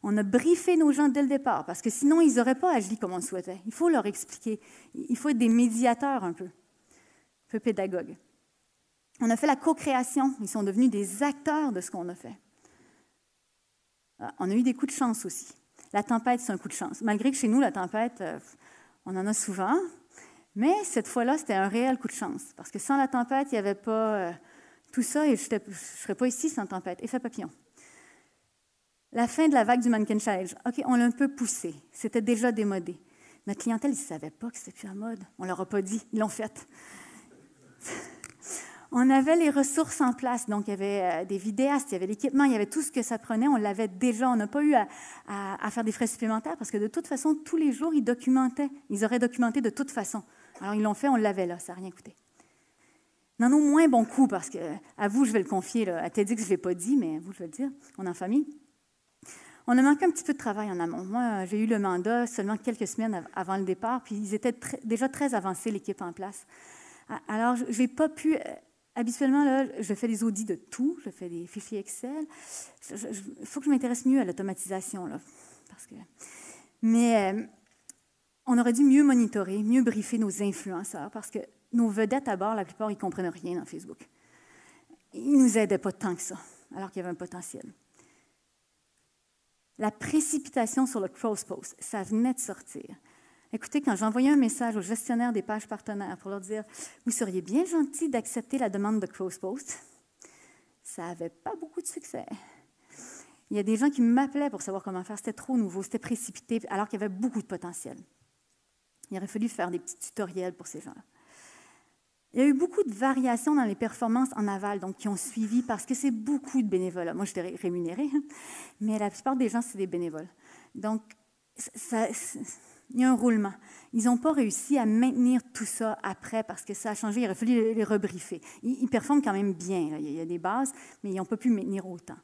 On a briefé nos gens dès le départ, parce que sinon, ils n'auraient pas agi comme on le souhaitait. Il faut leur expliquer. Il faut être des médiateurs un peu pédagogues. On a fait la co-création. Ils sont devenus des acteurs de ce qu'on a fait. On a eu des coups de chance aussi. La tempête, c'est un coup de chance. Malgré que chez nous, la tempête, on en a souvent, mais cette fois-là, c'était un réel coup de chance. Parce que sans la tempête, il n'y avait pas tout ça et je ne serais pas ici sans tempête. Effet papillon. La fin de la vague du mannequin challenge. OK, on l'a un peu poussé. C'était déjà démodé. Notre clientèle, ils ne savaient pas que c'était plus à mode. On ne leur a pas dit. Ils l'ont fait. On avait les ressources en place. Donc, il y avait des vidéastes, il y avait l'équipement, il y avait tout ce que ça prenait. On l'avait déjà. On n'a pas eu à faire des frais supplémentaires parce que de toute façon, tous les jours, ils documentaient. Ils auraient documenté de toute façon. Alors, ils l'ont fait, on l'avait là. Ça n'a rien coûté. Dans nos moins bons coups, parce que, à vous, je vais le confier, là, à Teddy, que je ne l'ai pas dit, mais à vous, je vais le dire, on est en famille. On a manqué un petit peu de travail en amont. Moi, j'ai eu le mandat seulement quelques semaines avant le départ, puis ils étaient déjà très avancés, l'équipe en place. Alors, je n'ai pas pu... Habituellement, là, je fais des audits de tout, je fais des fichiers Excel. Il faut que je m'intéresse mieux à l'automatisation, là. Mais on aurait dû mieux monitorer, mieux briefer nos influenceurs, parce que nos vedettes à bord, la plupart, ils ne comprennent rien dans Facebook. Ils ne nous aidaient pas tant que ça, alors qu'il y avait un potentiel. La précipitation sur le cross-post, ça venait de sortir. Écoutez, quand j'envoyais un message aux gestionnaires des pages partenaires pour leur dire « Vous seriez bien gentil d'accepter la demande de cross-post », ça n'avait pas beaucoup de succès. Il y a des gens qui m'appelaient pour savoir comment faire. C'était trop nouveau, c'était précipité, alors qu'il y avait beaucoup de potentiel. Il aurait fallu faire des petits tutoriels pour ces gens-là. Il y a eu beaucoup de variations dans les performances en aval, donc qui ont suivi, parce que c'est beaucoup de bénévoles. Moi, j'étais rémunérée, mais la plupart des gens, c'est des bénévoles. Donc, il y a un roulement. Ils n'ont pas réussi à maintenir tout ça après, parce que ça a changé, il aurait fallu les rebriefer. Ils performent quand même bien, là. Il y a des bases, mais ils n'ont pas pu maintenir autant.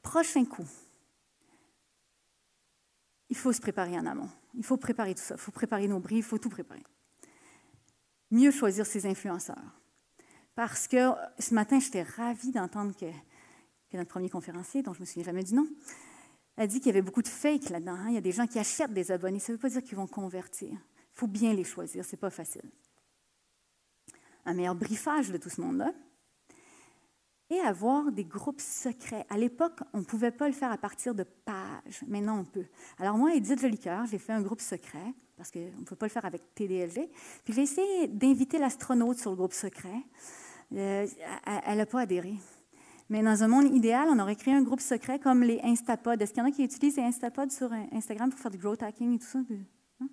Prochain coup. Il faut se préparer en amont. Il faut préparer tout ça. Il faut préparer nos briefs, il faut tout préparer. Mieux choisir ses influenceurs. Parce que ce matin, j'étais ravie d'entendre que notre premier conférencier, dont je ne me souviens jamais du nom, a dit qu'il y avait beaucoup de fake là-dedans. Hein? Il y a des gens qui achètent des abonnés. Ça ne veut pas dire qu'ils vont convertir. Il faut bien les choisir. Ce n'est pas facile. Un meilleur briefage de tout ce monde-là. Et avoir des groupes secrets. À l'époque, on ne pouvait pas le faire à partir de pages. Maintenant, on peut. Alors moi, Edith Jolicoeur, j'ai fait un groupe secret, parce qu'on ne peut pas le faire avec TDLG. Puis j'ai essayé d'inviter l'astronaute sur le groupe secret. Elle n'a pas adhéré. Mais dans un monde idéal, on aurait créé un groupe secret comme les Instapods. Est-ce qu'il y en a qui utilisent les Instapods sur Instagram pour faire du growth hacking et tout ça? Hein?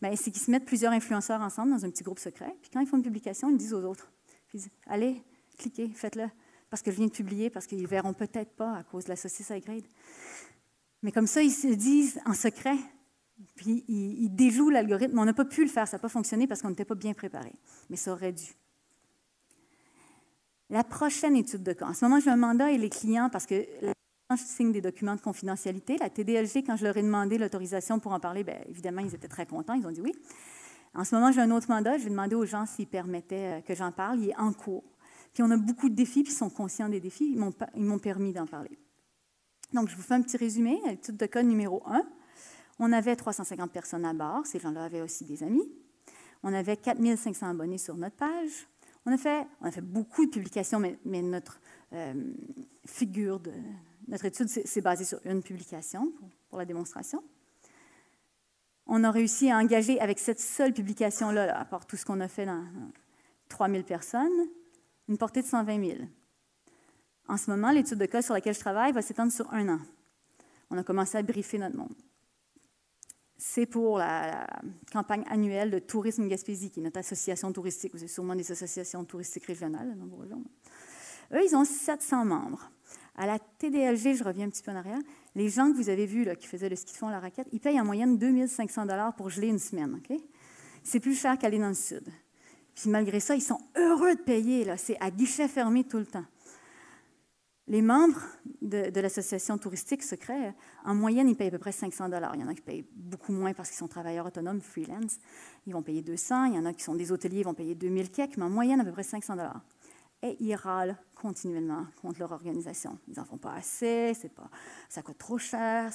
Bien, c'est qu'ils se mettent plusieurs influenceurs ensemble dans un petit groupe secret. Puis quand ils font une publication, ils disent aux autres. Ils disent, allez, cliquez, faites-le. Parce que je viens de publier, parce qu'ils ne verront peut-être pas à cause de la saucisse high grade. Mais comme ça, ils se disent en secret, puis ils déjouent l'algorithme. On n'a pas pu le faire, ça n'a pas fonctionné parce qu'on n'était pas bien préparé. Mais ça aurait dû. La prochaine étude de cas. En ce moment, j'ai un mandat et les clients, parce que je signe des documents de confidentialité. La TDLG, quand je leur ai demandé l'autorisation pour en parler, bien, évidemment, ils étaient très contents, ils ont dit oui. En ce moment, j'ai un autre mandat, je vais demander aux gens s'ils permettaient que j'en parle. Il est en cours. Puis on a beaucoup de défis, puis ils sont conscients des défis. Ils m'ont permis d'en parler. Donc, je vous fais un petit résumé. Étude de cas numéro 1. On avait 350 personnes à bord. Ces gens-là avaient aussi des amis. On avait 4500 abonnés sur notre page. On a fait beaucoup de publications, mais notre notre étude s'est basée sur une publication pour la démonstration. On a réussi à engager avec cette seule publication-là, à part tout ce qu'on a fait dans 3000 personnes, une portée de 120 000. En ce moment, l'étude de cas sur laquelle je travaille va s'étendre sur 1 an. On a commencé à briefer notre monde. C'est pour la campagne annuelle de Tourisme Gaspésie, qui est notre association touristique. Vous avez sûrement des associations touristiques régionales dans vos régions. Eux, ils ont 700 membres. À la TDLG, je reviens un petit peu en arrière, les gens que vous avez vus là, qui faisaient le ski de fond à la raquette, ils payent en moyenne 2 500 $ pour geler une semaine. Okay? C'est plus cher qu'aller dans le sud. Puis malgré ça, ils sont heureux de payer. C'est à guichet fermé tout le temps. Les membres de l'association touristique secret, en moyenne, ils payent à peu près 500 $. Il y en a qui payent beaucoup moins parce qu'ils sont travailleurs autonomes, freelance. Ils vont payer 200. Il y en a qui sont des hôteliers, ils vont payer 2000 quelques, mais en moyenne, à peu près 500 $. Et ils râlent continuellement contre leur organisation. Ils n'en font pas assez, ça coûte trop cher.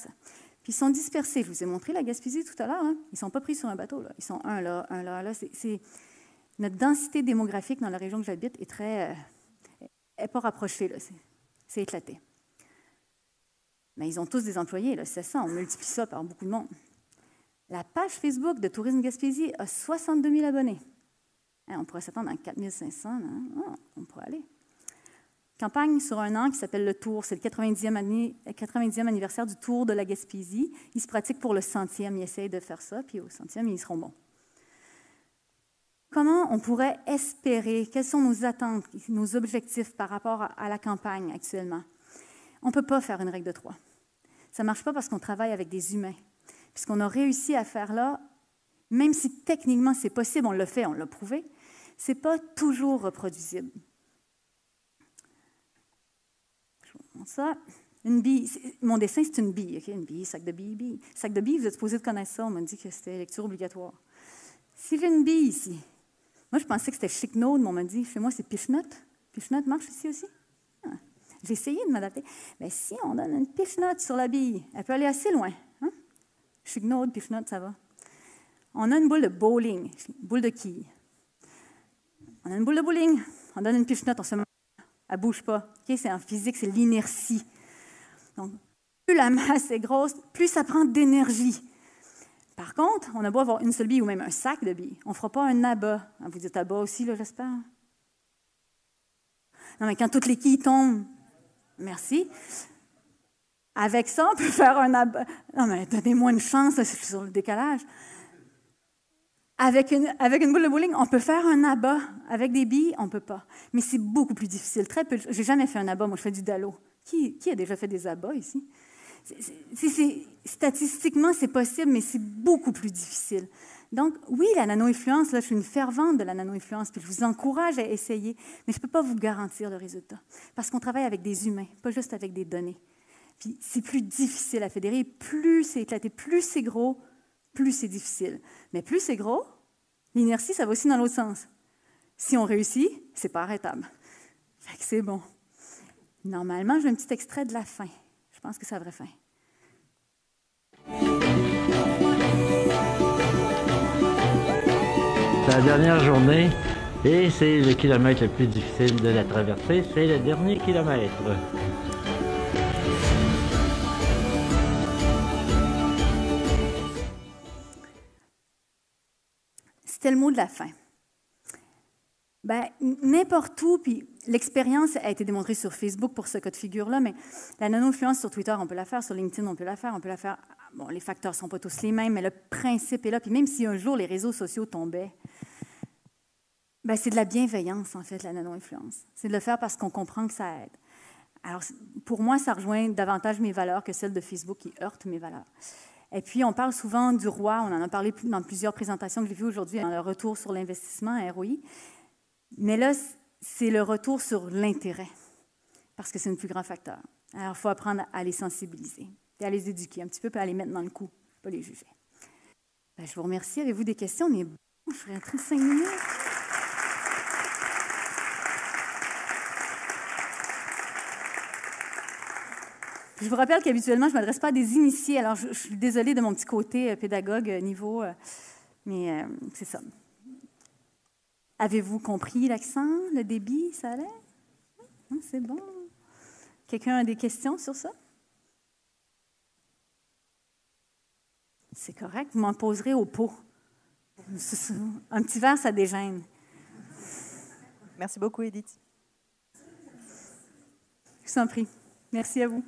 Puis ils sont dispersés. Je vous ai montré la Gaspésie tout à l'heure. Hein? Ils ne sont pas pris sur un bateau. Là. Ils sont un là, un là, là. Notre densité démographique dans la région que j'habite est pas rapprochée. Là. C'est éclaté. Mais ils ont tous des employés, là, c'est ça, on multiplie ça par beaucoup de monde. La page Facebook de Tourisme Gaspésie a 62 000 abonnés. Hein, on pourrait s'attendre à 4 500, hein? On pourrait aller. Campagne sur 1 an qui s'appelle le Tour, c'est le 90e anniversaire du Tour de la Gaspésie. Ils se pratiquent pour le 100e, ils essayent de faire ça, puis au 100e, ils seront bons. Comment on pourrait espérer, quelles sont nos attentes, nos objectifs par rapport à la campagne actuellement? On ne peut pas faire une règle de 3. Ça ne marche pas parce qu'on travaille avec des humains. Puis ce qu'on a réussi à faire là, même si techniquement c'est possible, on l'a fait, on l'a prouvé, ce n'est pas toujours reproduisible. Je vous montre ça. Une bille, mon dessin c'est une bille, okay? Une bille, sac de billes, bille. Sac de billes, vous êtes supposé de connaître ça, on m'a dit que c'était lecture obligatoire. Si j'ai une bille ici, moi, je pensais que c'était Chic Node, mais on m'a dit, chez moi, c'est Pichenote. Pichenote marche ici aussi? Ah. J'ai essayé de m'adapter. Mais si on donne une Pichenote sur la bille, elle peut aller assez loin. Hein? Chignaude, pifnote, ça va. On a une boule de bowling, une boule de quilles. On a une boule de bowling, on donne une pifnote, on se met, elle ne bouge pas. Okay? C'est en physique, c'est l'inertie. Donc, plus la masse est grosse, plus ça prend d'énergie. Par contre, on a beau avoir une seule bille ou même un sac de billes, on ne fera pas un abat. Vous dites abat aussi, là, j'espère? Non, mais quand toutes les quilles tombent, merci. Avec ça, on peut faire un abat. Non, mais donnez-moi une chance, là, c'est sur le décalage. Avec une boule de bowling, on peut faire un abat. Avec des billes, on ne peut pas. Mais c'est beaucoup plus difficile. Très peu. J'ai jamais fait un abat, moi je fais du dallo. Qui a déjà fait des abats ici? Statistiquement, c'est possible, mais c'est beaucoup plus difficile. Donc, oui, la nano-influence, là, je suis une fervente de la nano-influence, puis je vous encourage à essayer, mais je ne peux pas vous garantir le résultat. Parce qu'on travaille avec des humains, pas juste avec des données. Puis c'est plus difficile à fédérer, plus c'est éclaté, plus c'est gros, plus c'est difficile. Mais plus c'est gros, l'inertie, ça va aussi dans l'autre sens. Si on réussit, c'est pas arrêtable. Fait que c'est bon. Normalement, j'ai un petit extrait de la fin. Je pense que c'est la vraie fin. C'est la dernière journée et c'est le kilomètre le plus difficile de la traversée. C'est le dernier kilomètre. C'était le mot de la fin. Ben, n'importe où, puis l'expérience a été démontrée sur Facebook pour ce cas de figure-là, mais la nano-influence sur Twitter, on peut la faire, sur LinkedIn, on peut la faire, bon, les facteurs ne sont pas tous les mêmes, mais le principe est là, puis même si un jour les réseaux sociaux tombaient, ben, c'est de la bienveillance, en fait, la nano-influence. C'est de le faire parce qu'on comprend que ça aide. Alors, pour moi, ça rejoint davantage mes valeurs que celles de Facebook qui heurtent mes valeurs. Et puis, on parle souvent du roi, on en a parlé dans plusieurs présentations que j'ai vues aujourd'hui, dans le retour sur l'investissement, ROI. Mais là, c'est le retour sur l'intérêt, parce que c'est un plus grand facteur. Alors, il faut apprendre à les sensibiliser, et à les éduquer un petit peu, puis à les mettre dans le coup, pas les juger. Ben, je vous remercie. Avez-vous des questions? On est bon, je serai rentrée 5 minutes. Je vous rappelle qu'habituellement, je ne m'adresse pas à des initiés, alors je suis désolée de mon petit côté pédagogue niveau, mais c'est ça. Avez-vous compris l'accent, le débit, ça allait? C'est bon. Quelqu'un a des questions sur ça? C'est correct, vous m'en poserez au pot. Un petit verre, ça dégêne. Merci beaucoup, Edith. Je vous en prie. Merci à vous.